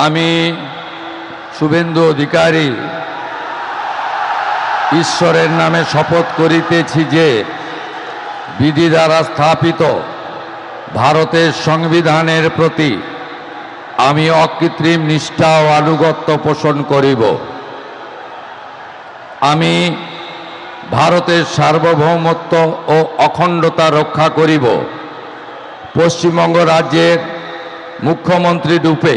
আমি শুভেন্দু অধিকারী ঈশ্বরের নামে শপথ করিতেছি যে বিধি দ্বারা স্থাপিত ভারতের সংবিধানের প্রতি আমি অকৃত্রিম নিষ্ঠা ও আনুগত্য পোষণ করিব। আমি ভারতের সার্বভৌমত্ব ও অখণ্ডতা রক্ষা করিব। পশ্চিমবঙ্গ রাজ্যের মুখ্যমন্ত্রী রূপে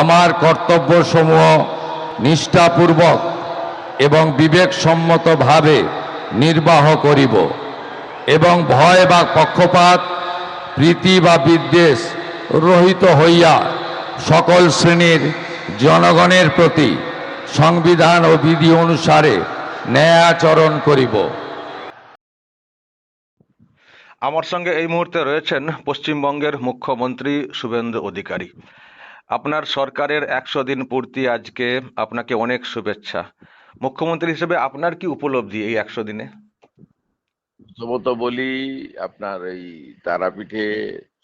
আমার কর্তব্যসমূহ নিষ্ঠাপূর্বক এবং বিবেকসম্মতভাবে নির্বাহ করিব এবং ভয় বা পক্ষপাত, প্রীতি বা বিদ্বেষ রহিত হইয়া সকল শ্রেণীর জনগণের প্রতি সংবিধান ও বিধি অনুসারে ন্যায় আচরণ করিব। আমার সঙ্গে এই মুহূর্তে রয়েছেন পশ্চিমবঙ্গের মুখ্যমন্ত্রী শুভেন্দু অধিকারী। আপনার সরকারের 100 দিন পূর্তি আজকে, আপনাকে অনেক শুভেচ্ছা। মুখ্যমন্ত্রী হিসেবে আপনার কি উপলব্ধি এই 100 দিনে? প্রথমত বলি, আপনার এই তারাপীঠে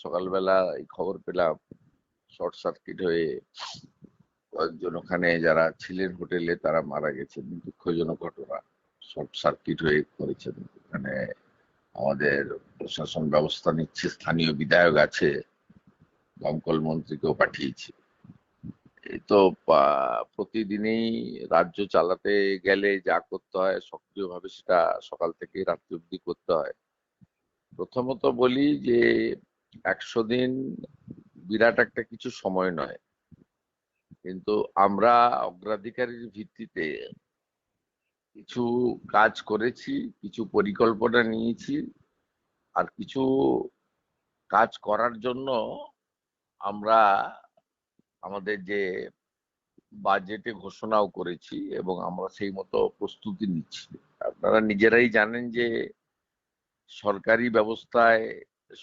সকালবেলা এই খবর পেলাম শর্ট সার্কিট হয়ে কয়েকজন ওখানে যারা ছিলেন হোটেলে তারা মারা গেছেন। দুঃখজনক ঘটনা, শর্ট সার্কিট হয়ে করেছেন। ওখানে আমাদের প্রশাসন ব্যবস্থা নিচ্ছে, স্থানীয় বিধায়ক আছে, দমকল মন্ত্রীকেও পাঠিয়েছি। এই তো প্রতিদিনই রাজ্য চালাতে গেলে যা করতে হয় সক্রিয়ভাবে সেটা সকাল থেকে রাত্রি অব্দি করতে হয়। প্রথমত বলি যে 100 দিন বিরাট একটা কিছু সময় নয়, কিন্তু আমরা অগ্রাধিকারের ভিত্তিতে কিছু কাজ করেছি, কিছু পরিকল্পনা নিয়েছি, আর কিছু কাজ করার জন্য আমরা আমাদের যে বাজেটে ঘোষণাও করেছি এবং আমরা সেই মতো প্রস্তুতি নিচ্ছি। আপনারা নিজেরাই জানেন যে সরকারি ব্যবস্থায়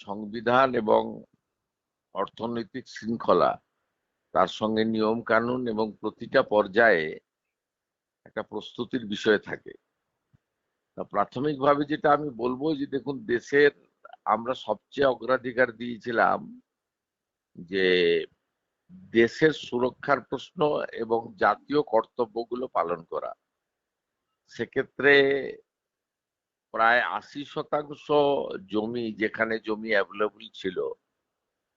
সংবিধান এবং অর্থনৈতিক শৃঙ্খলা, তার সঙ্গে নিয়ম কানুন এবং প্রতিটা পর্যায়ে একটা প্রস্তুতির বিষয় থাকে। প্রাথমিকভাবে যেটা আমি বলবো যে দেখুন, দেশের আমরা সবচেয়ে অগ্রাধিকার দিয়েছিলাম যে দেশের সুরক্ষার প্রশ্ন এবং জাতীয় কর্তব্যগুলো পালন করা। সেক্ষেত্রে প্রায় 80% জমি, যেখানে জমি অ্যাভেলেবল ছিল,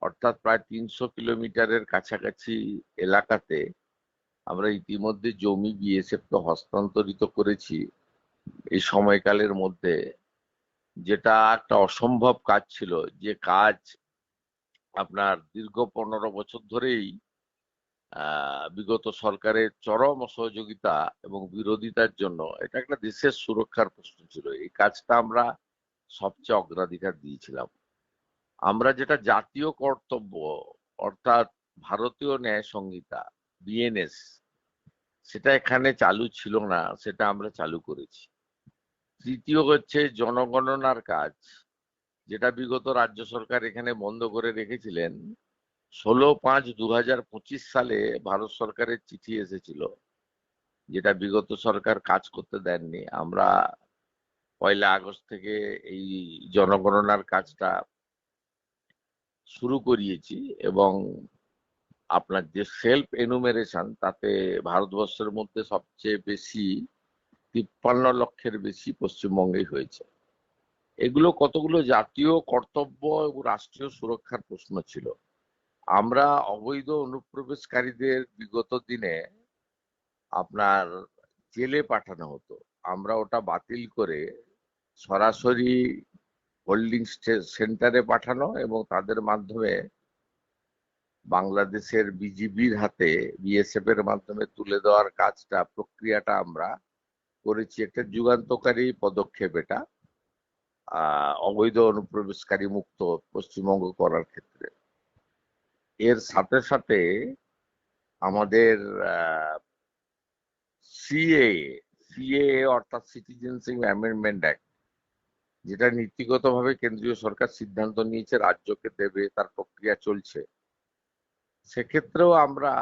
অর্থাৎ প্রায় 300 কিলোমিটারের কাছাকাছি এলাকাতে আমরা ইতিমধ্যে জমি বিএসএফ কে হস্তান্তরিত করেছি এই সময়কালের মধ্যে, যেটা একটা অসম্ভব কাজ ছিল। যে কাজ আপনার দীর্ঘ 15 বছর ধরেই বিগত সরকারের চরম অসহযোগিতা এবং বিরোধিতার জন্য এটা একটা দেশের সুরক্ষার প্রশ্ন ছিল। এই কাজটা আমরা সবচেয়ে অগ্রাধিকার দিয়েছিলাম। আমরা যেটা জাতীয় কর্তব্য, অর্থাৎ ভারতীয় ন্যায় সংহিতা বিএনএস, সেটা এখানে চালু ছিল না, সেটা আমরা চালু করেছি। তৃতীয় হচ্ছে জনগণনার কাজ, যেটা বিগত রাজ্য সরকার এখানে বন্ধ করে রেখেছিলেন। 16/5/2025 সালে ভারত সরকারের চিঠি এসেছিল, যেটা বিগত সরকার কাজ করতে দেননি। আমরা 1 আগস্ট থেকে এই জনগণনার কাজটা শুরু করিয়েছি এবং আপনার যে সেলফ এনুমেরেশন, তাতে ভারতবর্ষের মধ্যে সবচেয়ে বেশি 53 লক্ষের বেশি পশ্চিমবঙ্গেই হয়েছে। এগুলো কতগুলো জাতীয় কর্তব্য এবং রাষ্ট্রীয় সুরক্ষার প্রশ্ন ছিল। আমরা অবৈধ অনুপ্রবেশকারীদের বিগত দিনে আপনার জেলে পাঠানো হতো, আমরা ওটা বাতিল করে সরাসরি হোল্ডিং সেন্টারে পাঠানো এবং তাদের মাধ্যমে বাংলাদেশের বিজিবির হাতে, বিএসএফ এর মাধ্যমে তুলে দেওয়ার কাজটা, প্রক্রিয়াটা আমরা করেছি। একটা যুগান্তকারী পদক্ষেপ এটা, অবৈধ অনুপ্রবেশকারী মুক্ত পশ্চিমবঙ্গ করার ক্ষেত্রে। এর সাথে সাথে আমাদের সিএএ অর্থাৎ সিটিজেনশিপ অ্যামেন্ডমেন্ট অ্যাক্ট, যেটা নীতিগতভাবে কেন্দ্রীয় সরকার সিদ্ধান্ত নিয়েছে রাজ্যকে দেবে, তার প্রক্রিয়া চলছে। সেক্ষেত্রেও আমরা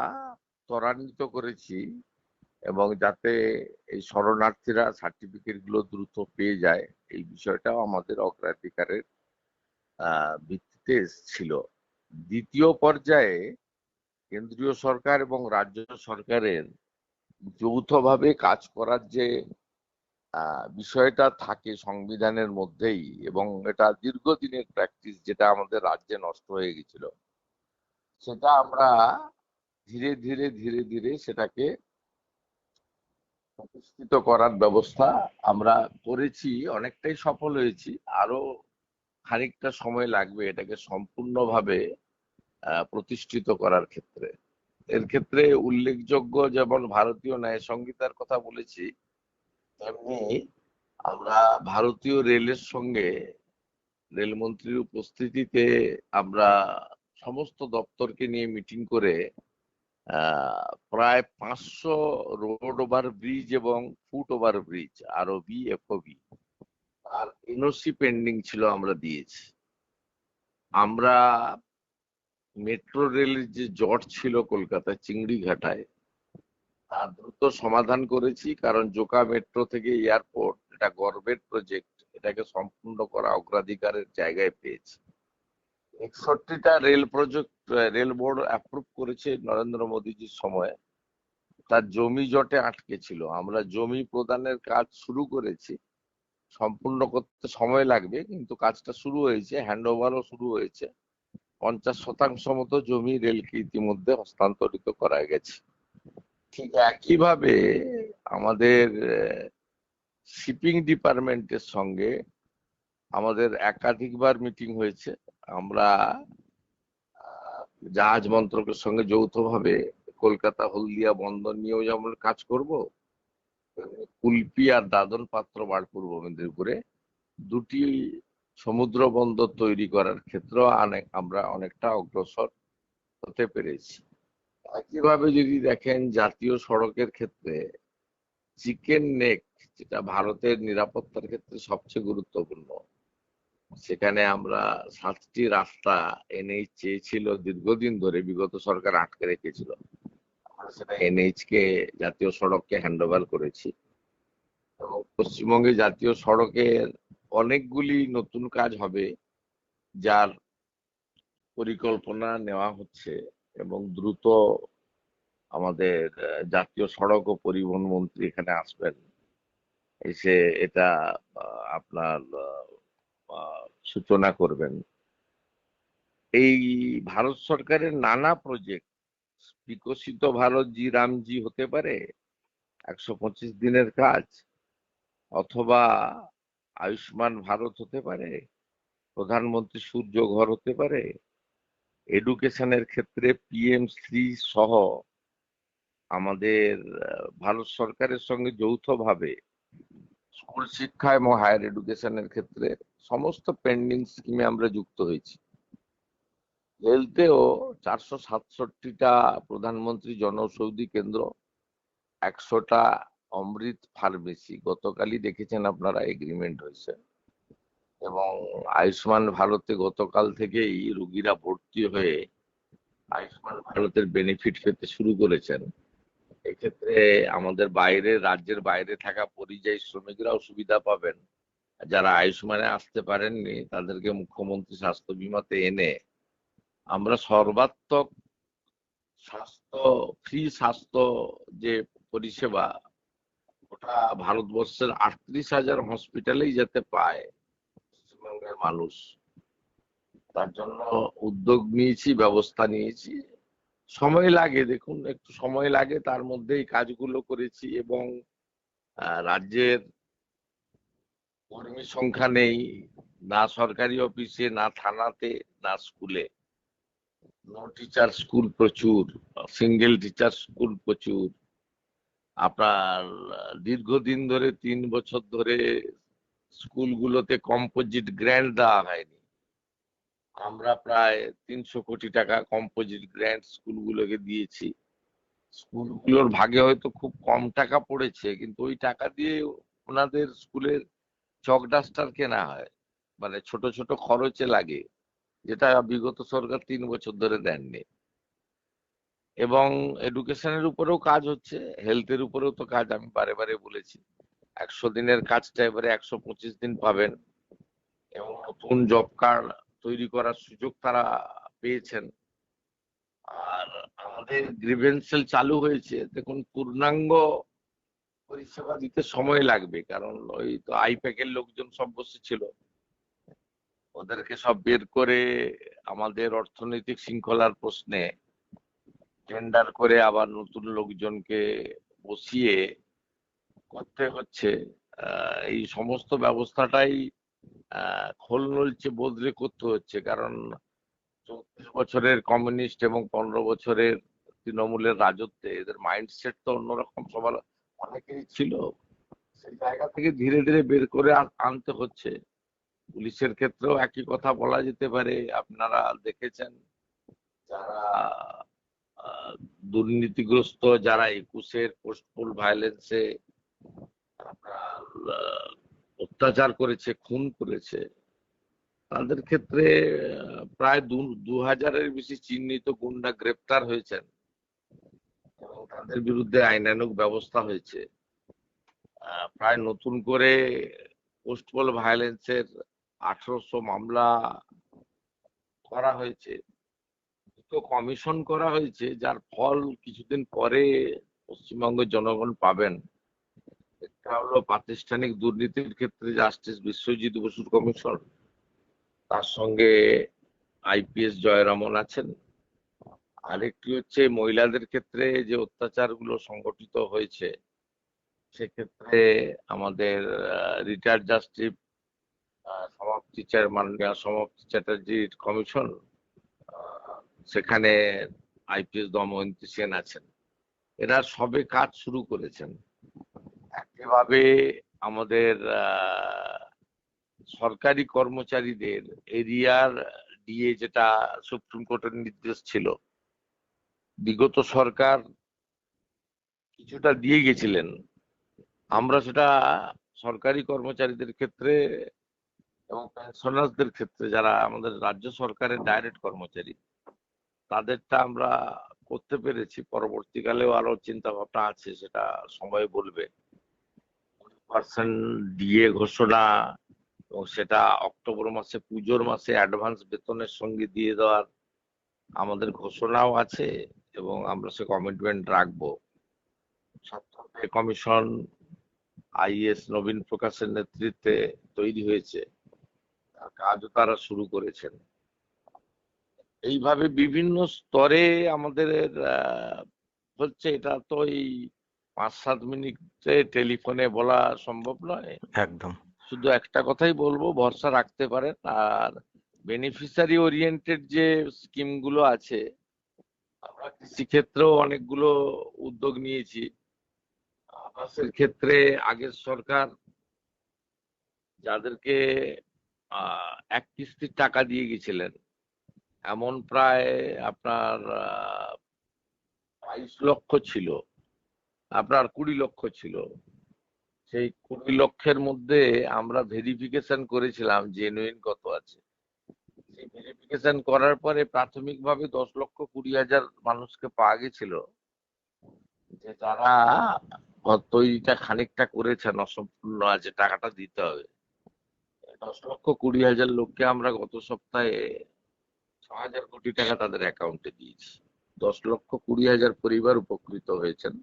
ত্বরান্বিত করেছি এবং যাতে এই শরণার্থীরা সার্টিফিকেট গুলো দ্রুত পেয়ে যায়, এই বিষয়টাও আমাদের অগ্রাধিকারের ভিত্তিতে ছিল। দ্বিতীয় পর্যায়ে কেন্দ্রীয় সরকার এবং রাজ্য সরকারের যৌথভাবে কাজ করার যে বিষয়টা থাকে সংবিধানের মধ্যেই, এবং এটা দীর্ঘদিনের প্র্যাকটিস যেটা আমাদের রাজ্যে নষ্ট হয়ে গেছিল, সেটা আমরা ধীরে ধীরে ধীরে ধীরে সেটাকে প্রতিষ্ঠিত করার ব্যবস্থা আমরা করেছি, অনেকটাই সফল হয়েছি। আরো খানিকটা সময় লাগবে এটাকে সম্পূর্ণভাবে প্রতিষ্ঠিত করার ক্ষেত্রে। এর ক্ষেত্রে উল্লেখযোগ্য যেমন ভারতীয় ন্যায় সংহিতার কথা বলেছি, তেমনি আমরা ভারতীয় রেলের সঙ্গে রেলমন্ত্রীর উপস্থিতিতে আমরা সমস্ত দপ্তরকে নিয়ে মিটিং করে প্রায় 500 রোড ওভার ব্রিজ এবং ফুট ওভার ব্রিজ আরওবি এফওবি আর এনওসি পেন্ডিং ছিল, আমরা দিয়েছি। আমরা মেট্রো রেলের যে জট ছিল কলকাতায় চিংড়িঘাটায়, তা দ্রুত সমাধান করেছি, কারণ জোকা মেট্রো থেকে এয়ারপোর্ট এটা গর্বের প্রজেক্ট, এটাকে সম্পূর্ণ করা অগ্রাধিকারের জায়গায় পেয়েছে। 61টা rail project rail board approve করেছে নরেন্দ্র মোদীজির সময়। তার জমি জটে আটকে ছিল, আমরা জমি প্রদানের কাজ শুরু করেছি, সম্পূর্ণ করতে সময় লাগবে, কিন্তু কাজটা শুরু হয়েছে, হ্যান্ড ওভারও শুরু হয়েছে। 50% মতো জমি রেলকে ইতিমধ্যে হস্তান্তরিত করা গেছে। ঠিক একইভাবে আমাদের শিপিং ডিপার্টমেন্টের সঙ্গে আমাদের একাধিকবার মিটিং হয়েছে। আমরা জাহাজ মন্ত্রকের সঙ্গে যৌথভাবে কলকাতা হলদিয়া বন্দর নিয়েও যেমন কাজ করব, কুলপি আর দাদন পাত্র বাড় পূর্ব মেদিনীপুরে দুটি সমুদ্র বন্দর তৈরি করার ক্ষেত্রে আমরা অনেকটা অগ্রসর হতে পেরেছি। একইভাবে যদি দেখেন জাতীয় সড়কের ক্ষেত্রে চিকেন নেক, যেটা ভারতের নিরাপত্তার ক্ষেত্রে সবচেয়ে গুরুত্বপূর্ণ, সেখানে আমরা 7টি রাস্তা এনএইচ চেয়েছিল দীর্ঘদিন ধরে, বিগত সরকার আটকে রেখেছিল, আমরা সেটা এনএইচ কে জাতীয় সড়ককে হ্যান্ড ওভার করেছি। এবং পশ্চিমবঙ্গে জাতীয় সড়কের অনেকগুলি নতুন কাজ হবে, যার পরিকল্পনা নেওয়া হচ্ছে, এবং দ্রুত আমাদের জাতীয় সড়ক ও পরিবহন মন্ত্রী এখানে আসবেন, এসে এটা আপনার সূচনা করবেন। এই ভারত সরকারের নানা প্রজেক্ট, বিকশিত ভারত জি রামজি হতে পারে 125 দিনের কাজ, অথবা আয়ুষ্মান ভারত হতে পারে, প্রধানমন্ত্রী সূর্য ঘর হতে পারে, এডুকেশনের ক্ষেত্রে পিএম শ্রী সহ আমাদের ভারত সরকারের সঙ্গে যৌথভাবে স্কুল শিক্ষা এবং হায়ার এডুকেশনের ক্ষেত্রে সমস্ত পেন্ডিং স্কিমে আমরা যুক্ত হয়েছি। হেলথেও 467টা প্রধানমন্ত্রী জনঔষধি কেন্দ্র, 100টা অমৃত ফার্মেসি গতকালই দেখেছেন আপনারা এগ্রিমেন্ট হয়েছে। এবং আয়ুষ্মান ভারতে গতকাল থেকেই রুগীরা ভর্তি হয়ে আয়ুষ্মান ভারতের বেনিফিট পেতে শুরু করেছেন। এক্ষেত্রে আমাদের বাইরে, রাজ্যের বাইরে থাকা পরিযায়ী শ্রমিকরাও সুবিধা পাবেন। যারা আয়ুষ্মানে আসতে পারেননি তাদেরকে মুখ্যমন্ত্রী স্বাস্থ্য বীমাতে এনে আমরা সর্বাত্মক স্বাস্থ্য, ফ্রি স্বাস্থ্য যে পরিষেবা, ওটা ভারতবর্ষের 38,000 হসপিটালেই যেতে পায় পশ্চিমবঙ্গের মানুষ। তার জন্য উদ্যোগ নিয়েছি, ব্যবস্থা নিয়েছি। সময় লাগে, দেখুন একটু সময় লাগে, তার মধ্যেই কাজগুলো করেছি। এবং রাজ্যের কর্মী সংখ্যা নেই, না সরকারি অফিসে, না থানাতে, না স্কুলে। নো টিচার স্কুল প্রচুর, সিঙ্গেল টিচার স্কুল প্রচুর। আপনার দীর্ঘদিন ধরে 3 বছর ধরে স্কুলগুলোতে কম্পোজিট গ্র্যান্ট দেওয়া হয়নি। আমরা প্রায় 300 কোটি টাকা কম্পোজিট গ্র্যান্ট স্কুলগুলোকে দিয়েছি। স্কুলগুলোর ভাগে হয়তো খুব কম টাকা পড়েছে, কিন্তু ওই টাকা দিয়ে ওনাদের স্কুলের চক ডাস্টার কেনা হয়, মানে ছোট ছোট খরচে লাগে, যেটা বিগত সরকার 3 বছর ধরে দেননি। এবং এডুকেশনের উপরেও কাজ হচ্ছে, হেলথের উপরেও তো কাজ, আমি বারে বারে বলেছি 100 দিনের কাজটা এবারে 125 দিন পাবেন। এবং নতুন জব কার্ড তৈরি করার সুযোগ তারা পেয়েছেন। আর আমাদের গ্রিভেন্সেল চালু হয়েছে, দেখুন পূর্ণাঙ্গ পরিষেবা দিতে সময় লাগবে, কারণ ওই তো আইপ্যাকের লোকজন সব বসেছিল, ওদেরকে সব বের করে আমাদের অর্থনৈতিক শৃঙ্খলার প্রশ্নে টেন্ডার করে আবার নতুন লোকজনকে বসিয়ে করতে হচ্ছে। এই সমস্ত ব্যবস্থাটাই খোল নলচে বদলে করতে হচ্ছে, কারণ 34 বছরের কমিউনিস্ট এবং 15 বছরের তৃণমূলের রাজত্বে এদের মাইন্ডসেট তো অন্যরকম, সবার অনেকেরই ছিল। সেই জায়গা থেকে ধীরে ধীরে বের করে আনতে হচ্ছে। পুলিশের ক্ষেত্রেও একই কথা বলা যেতে পারে। আপনারা দেখেছেন যারা দুর্নীতিগ্রস্ত, যারা 21-এর পোস্টপোল ভায়োলেন্সে আপনার অত্যাচার করেছে, খুন করেছে, তাদের ক্ষেত্রে প্রায় 2000-এর বেশি চিহ্নিত গুন্ডা গ্রেপ্তার হয়েছেন এবং তাদের বিরুদ্ধে আইনানুগ ব্যবস্থা হয়েছে। প্রায় নতুন করে পোস্টপোল ভায়োলেন্সের 1800 মামলা করা হয়েছে, দুটো কমিশন করা হয়েছে, যার ফল কিছুদিন পরে পশ্চিমবঙ্গের জনগণ পাবেন। একটা হলো প্রাতিষ্ঠানিক দুর্নীতির ক্ষেত্রে জাস্টিস বিশ্বজিৎ বসুর কমিশন, তার সঙ্গে আইপিএস জয়রামন আছেন। আরেকটি হচ্ছে মহিলাদের ক্ষেত্রে যে অত্যাচারগুলো সংগঠিত হয়েছে, সেক্ষেত্রে আমাদের রিটায়ার্ড জাস্টিস মাননীয় সমাপ্তি চ্যাটার্জির কমিশন, সেখানে আইপিএস দময়ন্তী সেন আছেন। এরা সবে কাজ শুরু করেছেন। একইভাবে আমাদের সরকারি কর্মচারীদের এরিয়ার ডিএ, যেটা সুপ্রিম কোর্টের নির্দেশ ছিল, বিগত সরকার কিছুটা দিয়ে গেছিলেন, আমরা সেটা সরকারি কর্মচারীদের ক্ষেত্রে এবং পেনশনারদের ক্ষেত্রে, যারা আমাদের রাজ্য সরকারের ডাইরেক্ট কর্মচারী, তাদেরটা আমরা করতে পেরেছি। পরবর্তীকালেও আরো চিন্তা ভাবনা আছে, সেটা সময় বলবে। 20% ডিএ ঘোষণা এবং সেটা অক্টোবর মাসে, পুজোর মাসে অ্যাডভান্স বেতনের সঙ্গে দিয়ে দেওয়ার আমাদের ঘোষণাও আছে এবং আমরা সে কমিটমেন্ট রাখবো। ছাত্র কমিশন আইএস নবীন প্রকাশের নেতৃত্বে তৈরি হয়েছে, কাজও তারা শুরু করেছেন। এইভাবে বিভিন্ন স্তরে আমাদের হচ্ছে। এটা তো এই 5-7 মিনিটে টেলিফোনে বলা সম্ভব নয়। একদম। শুধু একটা কথাই বলবো, ভরসা রাখতে পারেন। আর বেনিফিশিয়ারি ওরিয়েন্টেড যে স্কিম গুলো আছে, আমরা কৃষি ক্ষেত্রেও অনেকগুলো উদ্যোগ নিয়েছি। আবাসের ক্ষেত্রে আগের সরকার যাদেরকে এক কিস্তির টাকা দিয়ে গেছিলেন, এমন প্রায় আপনার 22 লক্ষ ছিল, আপনার 20 লক্ষ ছিল। সেই 20 লক্ষের মধ্যে আমরা ভেরিফিকেশন করেছিলাম জেনুইন কত আছে। সেই ভেরিফিকেশন করার পরে প্রাথমিকভাবে 10,20,000 মানুষকে পাওয়া গেছিল, যে তারা তৈরিটা খানিকটা করেছেন, অসম্পূর্ণ আছে, টাকাটা দিতে হবে। 10,20,000 লোককে আমরা গত সপ্তাহে 6,000 কোটি টাকা তাদের অ্যাকাউন্টে দিয়েছি। 10,20,000 পরিবার উপকৃত হয়েছেন,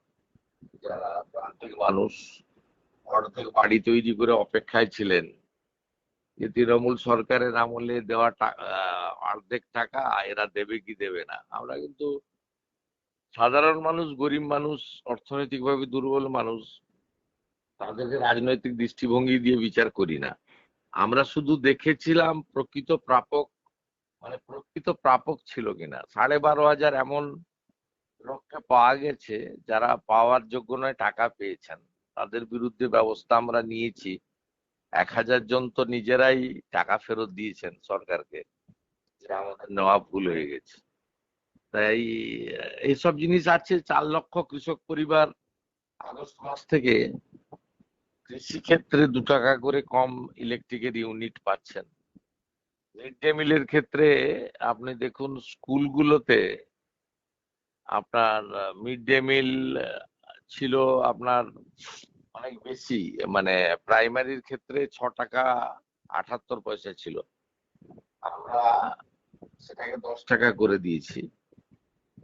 যারা প্রান্তিক মানুষ, অর্ধেক বাড়ি তৈরি করে অপেক্ষায় ছিলেন যে তৃণমূল সরকারের আমলে দেওয়া অর্ধেক টাকা এরা দেবে কি দেবে না। আমরা কিন্তু সাধারণ মানুষ, গরিব মানুষ, অর্থনৈতিকভাবে দুর্বল মানুষ, তাদেরকে রাজনৈতিক দৃষ্টিভঙ্গি দিয়ে বিচার করি না। আমরা শুধু দেখেছিলাম প্রকৃত প্রাপক, মানে প্রকৃত প্রাপক ছিল কিনা। 12,500 এমন লোককে পাওয়া গেছে যারা পাওয়ার যোগ্য নয়, টাকা পেয়েছেন, তাদের বিরুদ্ধে ব্যবস্থা আমরা নিয়েছি। 1,000 জন তো নিজেরাই টাকা ফেরত দিয়েছেন সরকারকে, যে আমাদের নেওয়া ভুল হয়ে গেছে। তাই এইসব জিনিস আছে। 4 লক্ষ কৃষক পরিবার আগস্ট মাস থেকে কৃষি ক্ষেত্রে 2 টাকা করে কম ইলেকট্রিকের ইউনিট পাচ্ছেন। মিড ডে মিলের ক্ষেত্রে আপনি দেখুন, স্কুলগুলোতে আপনার মিড ডে মিল ছিল আপনার অনেক বেশি, মানে প্রাইমারির ক্ষেত্রে 6 টাকা 78 পয়সা ছিল, আমরা সেটাকে 10 টাকা করে দিয়েছি।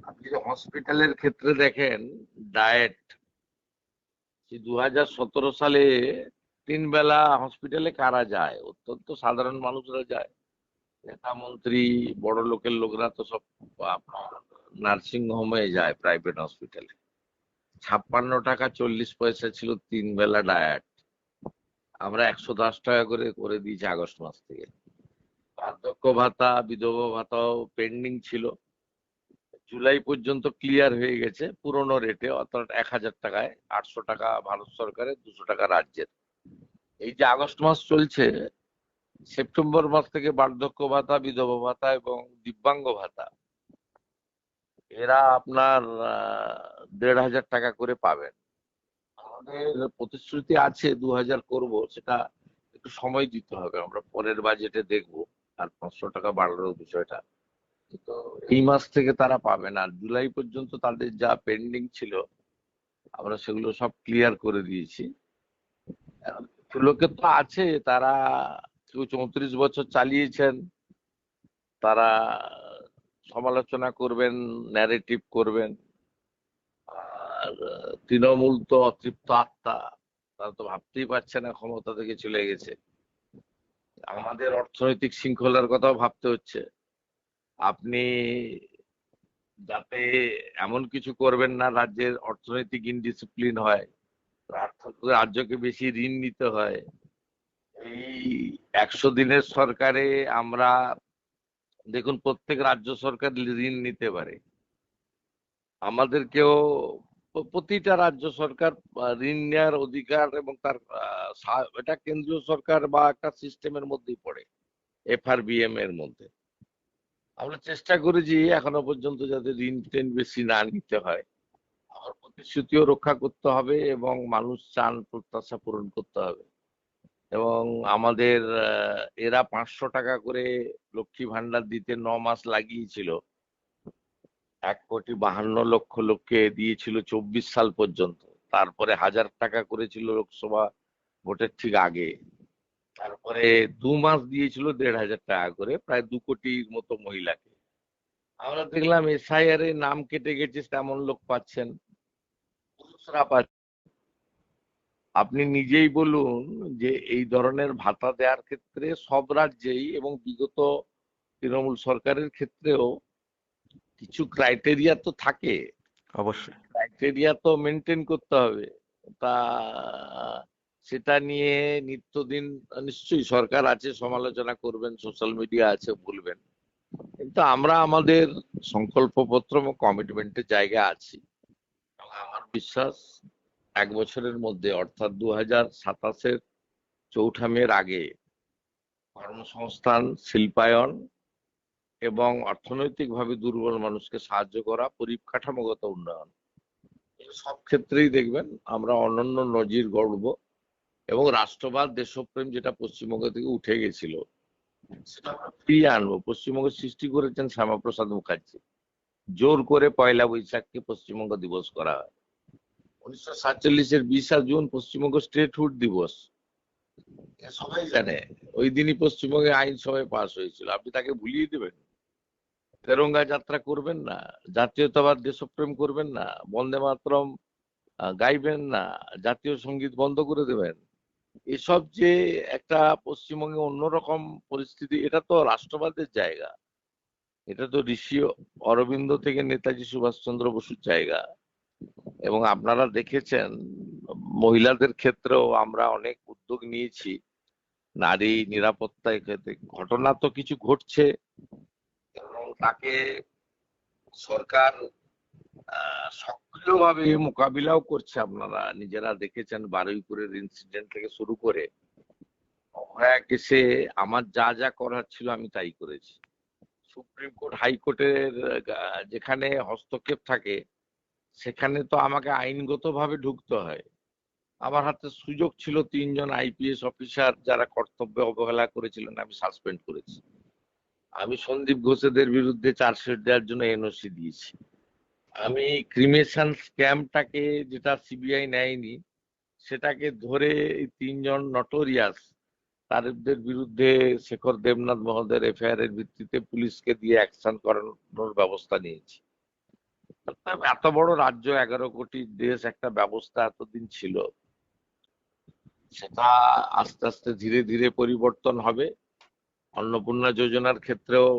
আপনি যে হসপিটালের ক্ষেত্রে দেখেন ডায়েট, 2017 সালে 3 বেলা হসপিটালে কারা যায়? অত্যন্ত সাধারণ মানুষরা যায়। নেতা মন্ত্রী বড় লোকের লোকরা তো সব আপনার নার্সিং হোমে যায়, প্রাইভেট হসপিটালে। 56 টাকা 40 পয়সা ছিল 3 বেলা ডায়েট। আমরা 110 টাকা করে করে দিয়েছি আগস্ট মাস থেকে। বার্ধক্য ভাতা বিধবা ভাতাও পেন্ডিং ছিল, জুলাই পর্যন্ত ক্লিয়ার হয়ে গেছে পুরনো রেটে, অর্থাৎ 1000 টাকায়। 800 টাকা ভারত সরকারের, 200 টাকা রাজ্যের। এই যে আগস্ট মাস চলছে, সেপ্টেম্বর মাস থেকে বার্ধক্য ভাতা বিধবা ভাতা এবং দিব্যাঙ্গ ভাতা এরা আপনার 1500 টাকা করে পাবেন। আমাদের প্রতিশ্রুতি আছে 2000 করব, সেটা একটু সময় দিতে হবে, আমরা পরের বাজেটে দেখব। আর 500 টাকা বাড়ানোর বিষয়টা তো এই মাস থেকে তারা পাবেন। আর জুলাই পর্যন্ত তাদের যা পেন্ডিং ছিল আমরা সেগুলো সব ক্লিয়ার করে দিয়েছি। কিছু লোকের তো আছে, তারা কেউ 34 বছর চালিয়েছেন, তারা সমালোচনা করবেন, ন্যারেটিভ করবেন। আর তৃণমূল তো অতৃপ্ত আত্মা, তারা তো ভাবতেই পারছে না ক্ষমতা থেকে চলে গেছে। আমাদের অর্থনৈতিক শৃঙ্খলার কথাও ভাবতে হচ্ছে। আপনি যাতে এমন কিছু করবেন না রাজ্যের অর্থনৈতিক ইনডিসিপ্লিন হয়, রাজ্যকে বেশি ঋণ নিতে হয়। এই 100 দিনের সরকারে আমরা দেখুন, প্রত্যেক রাজ্য সরকার ঋণ নিতে পারে। আমাদেরকেও প্রতিটা রাজ্য সরকার ঋণ নেওয়ার অধিকার, এবং তার এটা কেন্দ্রীয় সরকার বা একটা সিস্টেমের মধ্যেই পড়ে, FRBM এর মধ্যে। আমরা চেষ্টা করেছি এখনো পর্যন্ত যাতে ঋণ টেন বেশি না নিতে হয়। আমার প্রতিশ্রুতিও রক্ষা করতে হবে এবং মানুষ চান প্রত্যাশা পূরণ করতে হবে। এবং আমাদের এরা 500 টাকা করে লক্ষ্মী ভান্ডার দিতে 9 মাস লাগিয়েছিল। 1,52,00,000 লোককে দিয়েছিল 24 সাল পর্যন্ত। তারপরে 1000 টাকা করেছিল লোকসভা ভোটের ঠিক আগে। তারপরে 2 মাস দিয়েছিল 1,500 টাকা করে, প্রায় 2 কোটির মতো মহিলাকে। আমরা দেখলাম SIR এ নাম কেটে গেছে, তেমন লোক পাচ্ছেন, পুরুষরা পাচ্ছেন। আপনি নিজেই বলুন যে এই ধরনের ভাতা দেওয়ার ক্ষেত্রে সব রাজ্যেই এবং বিগত তৃণমূল সরকারের ক্ষেত্রেও কিছু ক্রাইটেরিয়া তো থাকে, অবশ্যই। ক্রাইটেরিয়া তো মেনটেন করতে হবে। তা সেটা নিয়ে নিত্যদিন নিশ্চয়ই সরকার আছে, সমালোচনা করবেন, সোশ্যাল মিডিয়া আছে, বলবেন। কিন্তু আমরা আমাদের সংকল্পপত্র এবং কমিটমেন্টের জায়গায় আছি। আমার বিশ্বাস 1 বছরের মধ্যে, অর্থাৎ 2027-এর 4ঠা মের আগে কর্মসংস্থান, শিল্পায়ন এবং অর্থনৈতিকভাবে দুর্বল মানুষকে সাহায্য করা, পরিকাঠামোগত উন্নয়ন, এই সব ক্ষেত্রেই দেখবেন আমরা অনন্য নজির গড়ব। এবং রাষ্ট্রবাদ দেশপ্রেম যেটা পশ্চিমবঙ্গ থেকে উঠে গেছিল সেটা আমরা ফিরিয়ে আনবো। পশ্চিমবঙ্গ সৃষ্টি করেছেন শ্যামাপ্রসাদ মুখার্জি। জোর করে 1লা বৈশাখকে পশ্চিমবঙ্গ দিবস করা হয়। 1947-এর 20শে জুন পশ্চিমবঙ্গ স্টেটহুড দিবস, এ সবাই জানে। ওই দিনই পশ্চিমবঙ্গে আইনসভায় পাশ হয়েছিল। আপনি তাকে ভুলিয়ে দেবেন? তেরঙ্গা যাত্রা করবেন না, জাতীয়তাবাদ দেশপ্রেম করবেন না, বন্দে মাতরম গাইবেন না, জাতীয় সঙ্গীত বন্ধ করে দেবেন? এসব যে একটা পশ্চিমবঙ্গে অন্যরকম পরিস্থিতি, এটা তো রাষ্ট্রবাদের জায়গা, এটা তো ঋষি অরবিন্দ থেকে নেতাজি সুভাষচন্দ্র বসুর জায়গা। এবং আপনারা দেখেছেন মহিলাদের ক্ষেত্রেও আমরা অনেক উদ্যোগ নিয়েছি নারী নিরাপত্তার ক্ষেত্রে। ঘটনা তো কিছু ঘটছে এবং তাকে সরকার সক্রিয়ভাবে মোকাবিলাও করছে। আপনারা নিজেরা দেখেছেন, বারুইপুরের ইনসিডেন্ট থেকে শুরু করে অভয়া কেসে আমার যা যা করার ছিল আমি তাই করেছি। সুপ্রিম কোর্ট, হাইকোর্টের যেখানে হস্তক্ষেপ থাকে সেখানে তো আমাকে আইনগতভাবে ঢুকতে হয়। আমার হাতে সুযোগ ছিল, 3জন IPS অফিসার যারা কর্তব্যে অবহেলা করেছিলেন আমি সাসপেন্ড করেছি। আমি সন্দীপ ঘোষেদের বিরুদ্ধে চার্জশিট দেওয়ার জন্য NOC দিয়েছি। আমি ক্রিমেশন স্ক্যামটাকে, যেটা CBI নেয়নি, সেটাকে ধরে এই 3জন নটোরিয়াস তাদের বিরুদ্ধে শেখর দেবনাথ মহোদয়ের FIR এর ভিত্তিতে পুলিশকে দিয়ে অ্যাকশন করানোর ব্যবস্থা নিয়েছি। এত বড় রাজ্য, 11 কোটি দেশ, একটা ব্যবস্থা এতদিন ছিল, সেটা আস্তে আস্তে ধীরে ধীরে পরিবর্তন হবে। অন্নপূর্ণা যোজনার ক্ষেত্রেও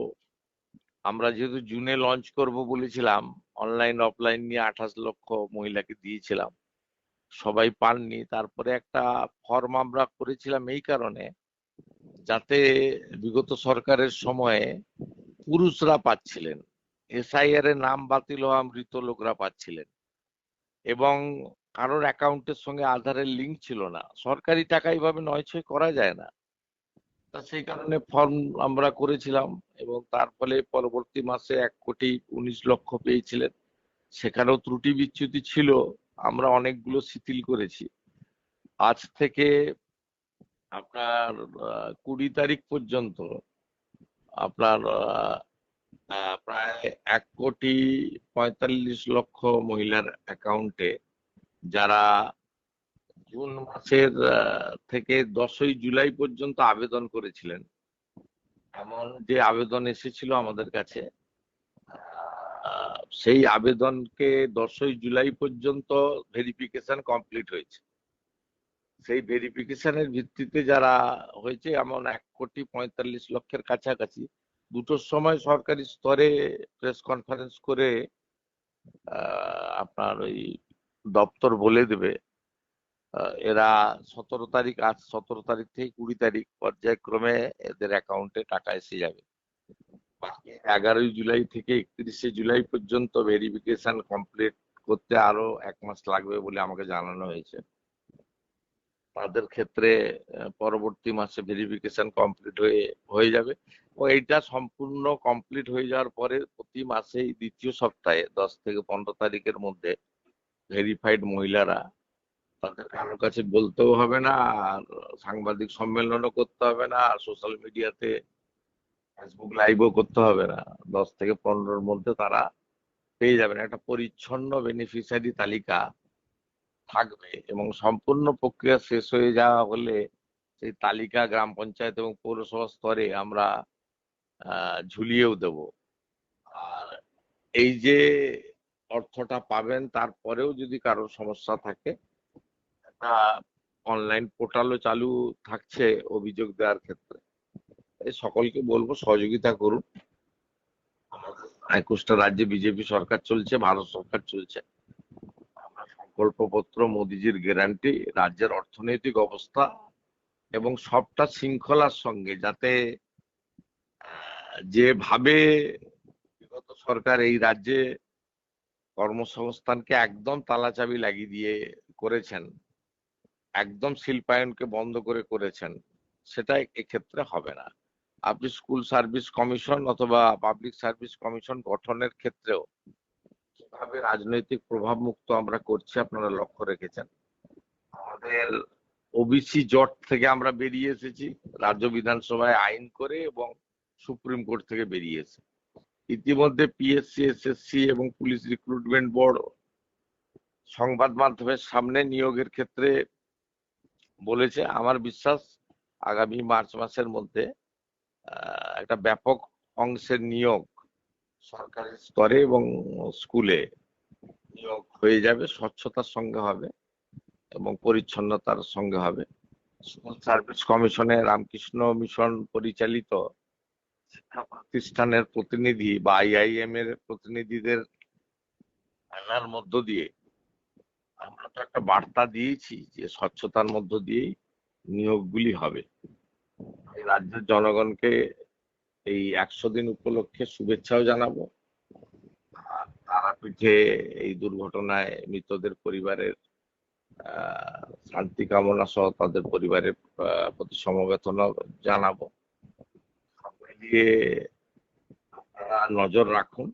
আমরা যেহেতু জুনে লঞ্চ করব বলেছিলাম, অনলাইন অফলাইন নিয়ে 28 লক্ষ মহিলাকে দিয়েছিলাম, সবাই পাননি। তারপরে একটা ফর্ম আমরা করেছিলাম এই কারণে, যাতে বিগত সরকারের সময়ে পুরুষরা পাচ্ছিলেন, এসআইআর এর নাম বাতিল হওয়া মৃত লোকরা পাচ্ছিলেন, এবং কারোর অ্যাকাউন্টের সঙ্গে আধারের লিঙ্ক ছিল না। সরকারি টাকা এইভাবে নয়ছয় করা যায় না। তা সেই কারণে ফর্ম আমরা করেছিলাম, এবং তার ফলে পরবর্তী মাসে 1,19,00,000 পেয়েছিলেন। সেখানেও ত্রুটি বিচ্যুতি ছিল, আমরা অনেকগুলো শিথিল করেছি। আজ থেকে আপনার 20 তারিখ পর্যন্ত আপনার প্রায় 1,45,00,000 মহিলার অ্যাকাউন্টে, যারা জুন মাসের থেকে 10ই জুলাই পর্যন্ত আবেদন করেছিলেন, এমন যে আবেদন এসেছিল আমাদের কাছে, সেই আবেদনকে 10ই জুলাই পর্যন্ত ভেরিফিকেশন কমপ্লিট হয়েছে। সেই ভেরিফিকেশনের ভিত্তিতে যারা হয়েছে, এমন 1,45,00,000 কাছাকাছি। দুটোর সময় সরকারি স্তরে প্রেস কনফারেন্স করে আপনার ওই দপ্তর বলে দেবে, এরা 17 তারিখ, আজ 17 তারিখ থেকে 20 তারিখ পর্যায়ক্রমে এদের অ্যাকাউন্টে টাকা এসে যাবে। বাকি 11ই জুলাই থেকে 31শে জুলাই পর্যন্ত ভেরিফিকেশন কমপ্লিট করতে আরো 1 মাস লাগবে বলে আমাকে জানানো হয়েছে। তাদের ক্ষেত্রে পরবর্তী মাসে ভেরিফিকেশন কমপ্লিট হয়ে যাবে, ও এইটা সম্পূর্ণ কমপ্লিট হয়ে যাওয়ার পরে প্রতি মাসেই দ্বিতীয় সপ্তাহে 10 থেকে 15 তারিখের মধ্যে ভেরিফাইড মহিলারা, তাদের কারোর কাছে বলতেও হবে না, আর সাংবাদিক সম্মেলনও করতে হবে না, আর সোশ্যাল মিডিয়াতে ফেসবুক লাইভও করতে হবে না, 10 থেকে 15-র মধ্যে তারা পেয়ে যাবেন। একটা পরিচ্ছন্ন বেনিফিশিয়ারি তালিকা থাকবে, এবং সম্পূর্ণ প্রক্রিয়া শেষ হয়ে যাওয়া হলে সেই তালিকা গ্রাম পঞ্চায়েত এবং পৌরসভা স্তরে আমরা ঝুলিয়েও দেব। আর এই যে অর্থটা পাবেন, তারপরেও যদি কারোর সমস্যা থাকে, একটা অনলাইন পোর্টালও চালু থাকছে অভিযোগ দেওয়ার ক্ষেত্রে। এই সকলকে বলবো সহযোগিতা করুন। 21টা রাজ্যে বিজেপি সরকার চলছে, ভারত সরকার চলছে। আমরা সংকল্পপত্র, মোদিজির গ্যারান্টি, রাজ্যের অর্থনৈতিক অবস্থা এবং সবটা শৃঙ্খলার সঙ্গে, যাতে যেভাবে বিগত সরকার এই রাজ্যে কর্মসংস্থানকে একদম তালাচাবি লাগিয়ে দিয়ে করেছেন, একদম শিল্পায়নকে বন্ধ করে করেছেন, সেটা এক্ষেত্রে হবে না। আপনি স্কুল সার্ভিস কমিশন অথবা পাবলিক সার্ভিস কমিশন গঠনের ক্ষেত্রেও কিভাবে রাজনৈতিক প্রভাব মুক্ত আমরা করছি আপনারা লক্ষ্য রেখেছেন। আমাদের ওবিসি জট থেকে আমরা বেরিয়ে এসেছি, রাজ্য বিধানসভায় আইন করে, এবং সুপ্রিম কোর্ট থেকে বেরিয়েছে। ইতিমধ্যে পিএসসি, এসএসসি এবং পুলিশ রিক্রুটমেন্ট বোর্ড সংবাদ মাধ্যমের সামনে নিয়োগের ক্ষেত্রে বলেছে। আমার বিশ্বাস আগামী মার্চ মাসের মধ্যে একটা ব্যাপক অংশের নিয়োগ সরকারি স্তরে এবং স্কুলে নিয়োগ হয়ে যাবে, স্বচ্ছতার সঙ্গে হবে এবং পরিচ্ছন্নতার সঙ্গে হবে। স্কুল সার্ভিস কমিশনে রামকৃষ্ণ মিশন পরিচালিত শিক্ষা প্রতিষ্ঠানের প্রতিনিধি বা আইআইএম এর প্রতিনিধিদের আনার মধ্য দিয়ে আমরা তো একটা বার্তা দিয়েছি যে স্বচ্ছতার মধ্য দিয়েই নিয়োগগুলি হবে। এই রাজ্যের জনগণকে এই 100 দিন উপলক্ষে শুভেচ্ছাও জানাবো। আর তারাপীঠে এই দুর্ঘটনায় মৃতদের পরিবারের শান্তি কামনা সহ তাদের পরিবারের প্রতি সমবেদনা জানাবো। সব মিলিয়ে আপনারা নজর রাখুন,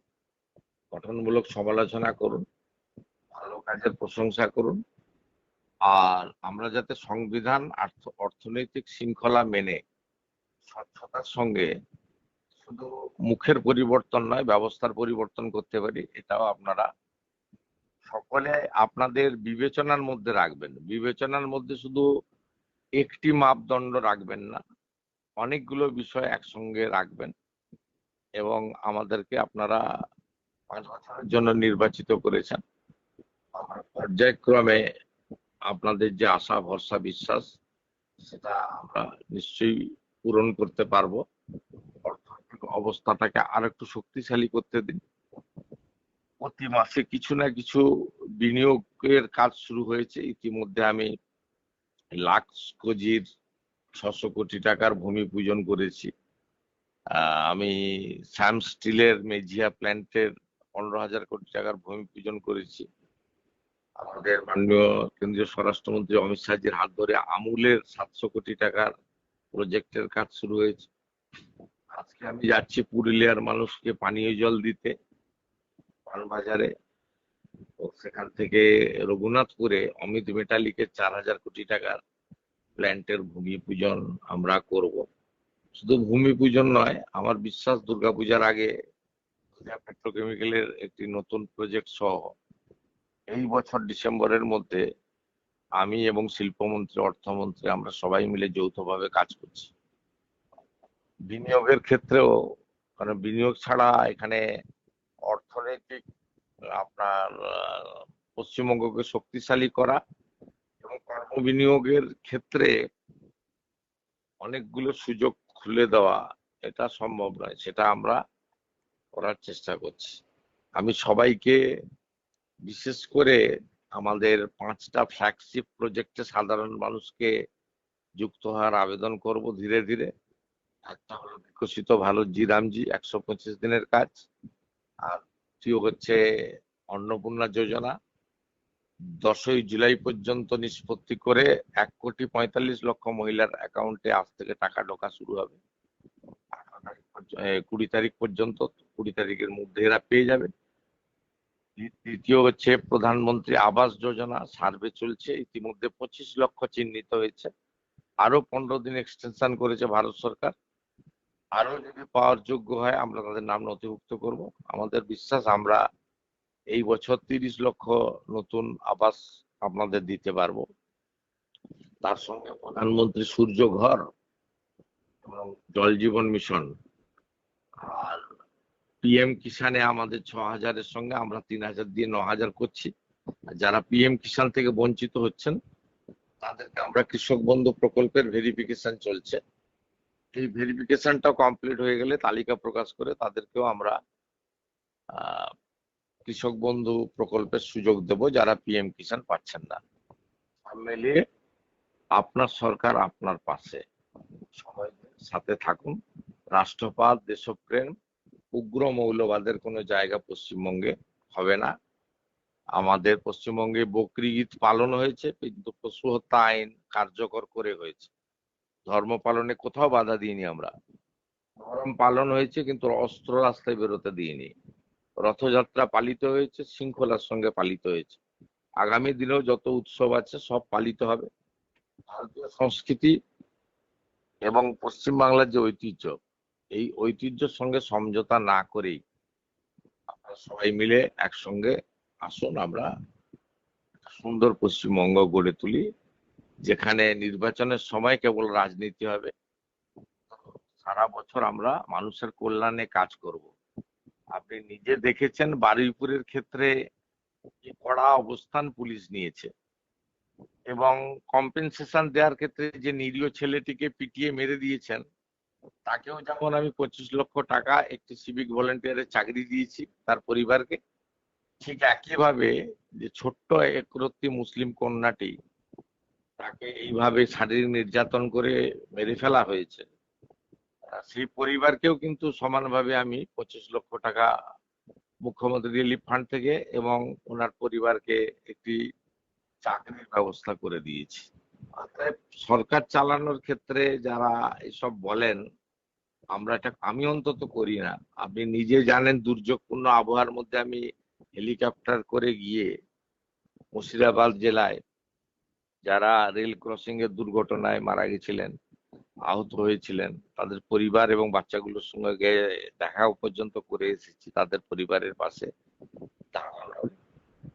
গঠনমূলক সমালোচনা করুন, ভালো কাজের প্রশংসা করুন, আর আমরা যাতে সংবিধান, অর্থনৈতিক শৃঙ্খলা মেনে স্বচ্ছতার সঙ্গে শুধু মুখের পরিবর্তন নয়, ব্যবস্থার পরিবর্তন করতে পারি, এটাও আপনারা সকলে আপনাদের বিবেচনার মধ্যে রাখবেন। বিবেচনার মধ্যে শুধু একটি মাপদণ্ড রাখবেন না, অনেকগুলো বিষয় একসঙ্গে রাখবেন, এবং আমাদেরকে আপনারা 5 বছরের জন্য নির্বাচিত করেছেন। আমরা পর্যায়ক্রমে আপনাদের যে আশা ভরসা বিশ্বাস সেটা আমরা নিশ্চয়ই পূরণ করতে পারবো। অর্থনৈতিক অবস্থাটাকে আর একটু শক্তিশালী করতে দিন। প্রতি মাসে কিছু না কিছু বিনিয়োগের কাজ শুরু হয়েছে। ইতিমধ্যে আমি লাক্সকোজির 600 কোটি টাকার ভূমি পূজন করেছি। আমি শ্যাম স্টিলের মেজিয়া প্ল্যান্টের 15,000 কোটি টাকার ভূমি পূজন করেছি। আমাদের মাননীয় কেন্দ্রীয় স্বরাষ্ট্রমন্ত্রী অমিত শাহজির হাত ধরে আমুলের 700 কোটি টাকার প্রজেক্টের কাজ শুরু হয়েছে। আজকে আমি যাচ্ছি পুরুলিয়ার মানুষকে পানীয় জল দিতে পানবাজারে, ও সেখান থেকে রঘুনাথপুরে অমিত মেটালিকের 4,000 কোটি টাকার প্ল্যান্টের ভূমি পূজন আমরা করব। শুধু ভূমি পূজন নয়, আমার বিশ্বাস দুর্গাপূজার আগে পেট্রোকেমিক্যালের একটি নতুন প্রজেক্ট সহ এই বছর ডিসেম্বরের মধ্যে আমি এবং শিল্পমন্ত্রী অর্থমন্ত্রী আমরা সবাই মিলে যৌথভাবে কাজ করছি। বিনিয়োগের ক্ষেত্রেও, কারণ বিনিয়োগ ছাড়া এখানে অর্থনৈতিক আপনার পশ্চিমবঙ্গকে শক্তিশালী করা এবং কর্ম বিনিয়োগের ক্ষেত্রে অনেকগুলো সুযোগ খুলে দেওয়া এটা সম্ভব নয়, সেটা আমরা করার চেষ্টা করছি। আমি সবাইকে, বিশেষ করে আমাদের 5টা ফ্ল্যাগশিপ প্রজেক্টে সাধারণ মানুষকে যুক্ত হওয়ার আবেদন করব ধীরে ধীরে। একটা হলো বিকশিত ভারত জি রামজি 125 দিনের কাজ, আর দ্বিতীয় হচ্ছে অন্নপূর্ণা যোজনা। 10ই জুলাই পর্যন্ত নিষ্পত্তি করে 1,45,00,000 মহিলার অ্যাকাউন্টে আজ থেকে টাকা ঢোকা শুরু হবে। 20 তারিখ পর্যন্ত, 20 তারিখের মধ্যে এরা পেয়ে যাবে। তৃতীয় হচ্ছে প্রধানমন্ত্রী আবাস যোজনা, সার্ভে চলছে, ইতিমধ্যে 25 লক্ষ চিহ্নিত হয়েছে, আরো 15 দিন এক্সটেনশন করেছে ভারত সরকার। আরো যদি পাওয়ার যোগ্য হয় আমরা তাদের নাম নথিভুক্ত করব। আমাদের বিশ্বাস আমরা এই বছর 30 লক্ষ নতুন আবাস আপনাদের দিতে পারবো। তার সঙ্গে প্রধানমন্ত্রী সূর্য ঘর এবং জল জীবন মিশন আর পিএম কিষানে আমাদের 6,000-এর সঙ্গে আমরা 3,000 দিয়ে 9,000 করছি। আর যারা পিএম কিষান থেকে বঞ্চিত হচ্ছেন তাদেরকে আমরা কৃষক বন্ধু প্রকল্পের ভেরিফিকেশন চলছে, এই ভেরিফিকেশনটা কমপ্লিট হয়ে গেলে তালিকা প্রকাশ করে তাদেরকেও আমরা কৃষক বন্ধু প্রকল্পের সুযোগ দেব যারা পিএম কিষান পাচ্ছেন না। সব মিলিয়ে আপনার সরকার আপনার পাশে, সবাই সাথে থাকুন। রাষ্ট্রপাত, দেশপ্রেম, উগ্র মৌলবাদের কোনো জায়গা পশ্চিমবঙ্গে হবে না। আমাদের পশ্চিমবঙ্গে বকরি ঈদ পালন হয়েছে, কিন্তু পশু হত্যা আইন কার্যকর করে হয়েছে। ধর্ম পালনে কোথাও বাধা দিইনি আমরা, ধর্ম পালন হয়েছে কিন্তু অস্ত্র রাস্তায় বেরোতে দিইনি। রথযাত্রা পালিত হয়েছে, শৃঙ্খলার সঙ্গে পালিত হয়েছে। আগামী দিনেও যত উৎসব আছে সব পালিত হবে। ভারতীয় সংস্কৃতি এবং পশ্চিমবাংলার যে ঐতিহ্য, এই ঐতিহ্যের সঙ্গে সমঝোতা না করেই আমরা সবাই মিলে একসঙ্গে আসুন, আমরা সুন্দর পশ্চিমবঙ্গ গড়ে তুলি, যেখানে নির্বাচনের সময় কেবল রাজনীতি হবে, সারা বছর আমরা মানুষের কল্যাণে কাজ করব। আপনি নিজে দেখেছেন বারুইপুরের ক্ষেত্রে কি কড়া অবস্থান পুলিশ নিয়েছে, এবং কম্পেনসেশন দেওয়ার ক্ষেত্রে যে নিরীহ ছেলেটিকে পিটিয়ে মেরে দিয়েছেন তাকেও যেমন আমি 25 লক্ষ টাকা একটি সিভিক ভলেন্টিয়ারের চাকরি দিয়েছি তার পরিবারকে, ঠিক একইভাবে যে ছোট্ট একরত্তি মুসলিম কন্যাটি তাকে এইভাবে শারীরিক নির্যাতন করে মেরে ফেলা হয়েছে, সেই পরিবারকেও কিন্তু সমানভাবে আমি 25 লক্ষ টাকা মুখ্যমন্ত্রী রিলিফ ফান্ড থেকে এবং ওনার পরিবারকে একটি চাকরির ব্যবস্থা করে দিয়েছি। অতএব সরকার চালানোর ক্ষেত্রে যারা এসব বলেন, আমি অন্তত করি না। আপনি নিজে জানেন দুর্যোগপূর্ণ আবহাওয়ার মধ্যে আমি হেলিকপ্টার করে গিয়ে মুর্শিদাবাদ জেলায় যারা রেল ক্রসিং এর দুর্ঘটনায় মারা গেছিলেন, আহত হয়েছিলেন, তাদের পরিবার এবং বাচ্চাগুলোর সঙ্গে গিয়ে দেখা পর্যন্ত করে এসেছি, তাদের পরিবারের পাশে দাঁড়ানোর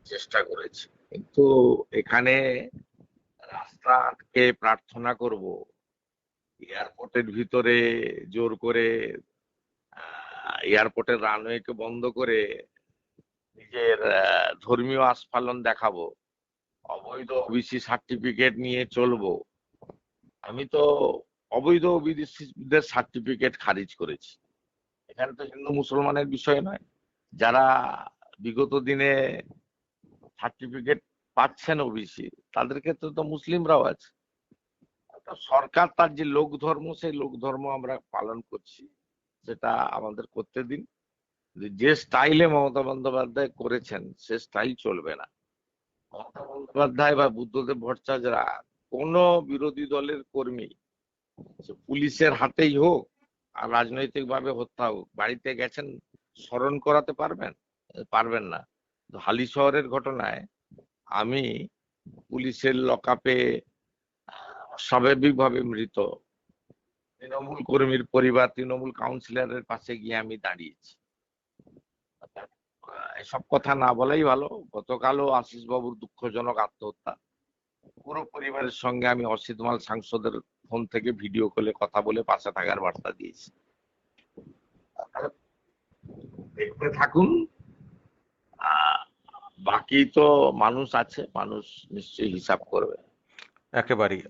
চেষ্টা করেছি। কিন্তু এখানে রাস্তা আটকে প্রার্থনা করব, এয়ারপোর্টের ভিতরে জোর করে এয়ারপোর্টের রানওয়েকে বন্ধ করে নিজের ধর্মীয় আস্ফালন দেখাবো, অবৈধ ওবিসি সার্টিফিকেট নিয়ে চলবো। আমি তো অবৈধ ওবিসিদের সার্টিফিকেট খারিজ করেছি। এখানে তো হিন্দু মুসলমানের বিষয় নয়। যারা বিগত দিনে সার্টিফিকেট পাচ্ছেন ওবিসি, তাদের ক্ষেত্রে তো মুসলিমরাও আছে। তা সরকার তার যে লোক ধর্ম, সেই লোক ধর্ম আমরা পালন করছি, সেটা আমাদের করতে দিন। যে স্টাইলে মমতা বন্দ্যোপাধ্যায় করেছেন সে স্টাইল চলবে না। মমতা বন্দ্যোপাধ্যায় বা বুদ্ধদেব ভট্টাচার্যরা কোন বিরোধী দলের কর্মী, সে পুলিশের হাতেই হোক আর রাজনৈতিক ভাবে হত্যা হোক, বাড়িতে গেছেন স্মরণ করাতে পারবেন? পারবেন না। তো হালি শহরের ঘটনায় আমি পুলিশের লকআপে স্বাভাবিকভাবে মৃত তৃণমূল কর্মীর পরিবার, তৃণমূল কাউন্সিলরের পাশে গিয়ে আমি দাঁড়িয়েছি। এসব কথা না বলাই ভালো। গতকালও আশিস বাবুর দুঃখজনক আত্মহত্যা, পুরো পরিবারের সঙ্গে আমি অসিত মাল সাংসদের ফোন থেকে ভিডিও কলে কথা বলে পাশে থাকার বার্তা দিয়েছি। দেখতে থাকুন। আহ, বাকি তো মানুষ আছে, মানুষ নিশ্চয়ই হিসাব করবে। একেবারেই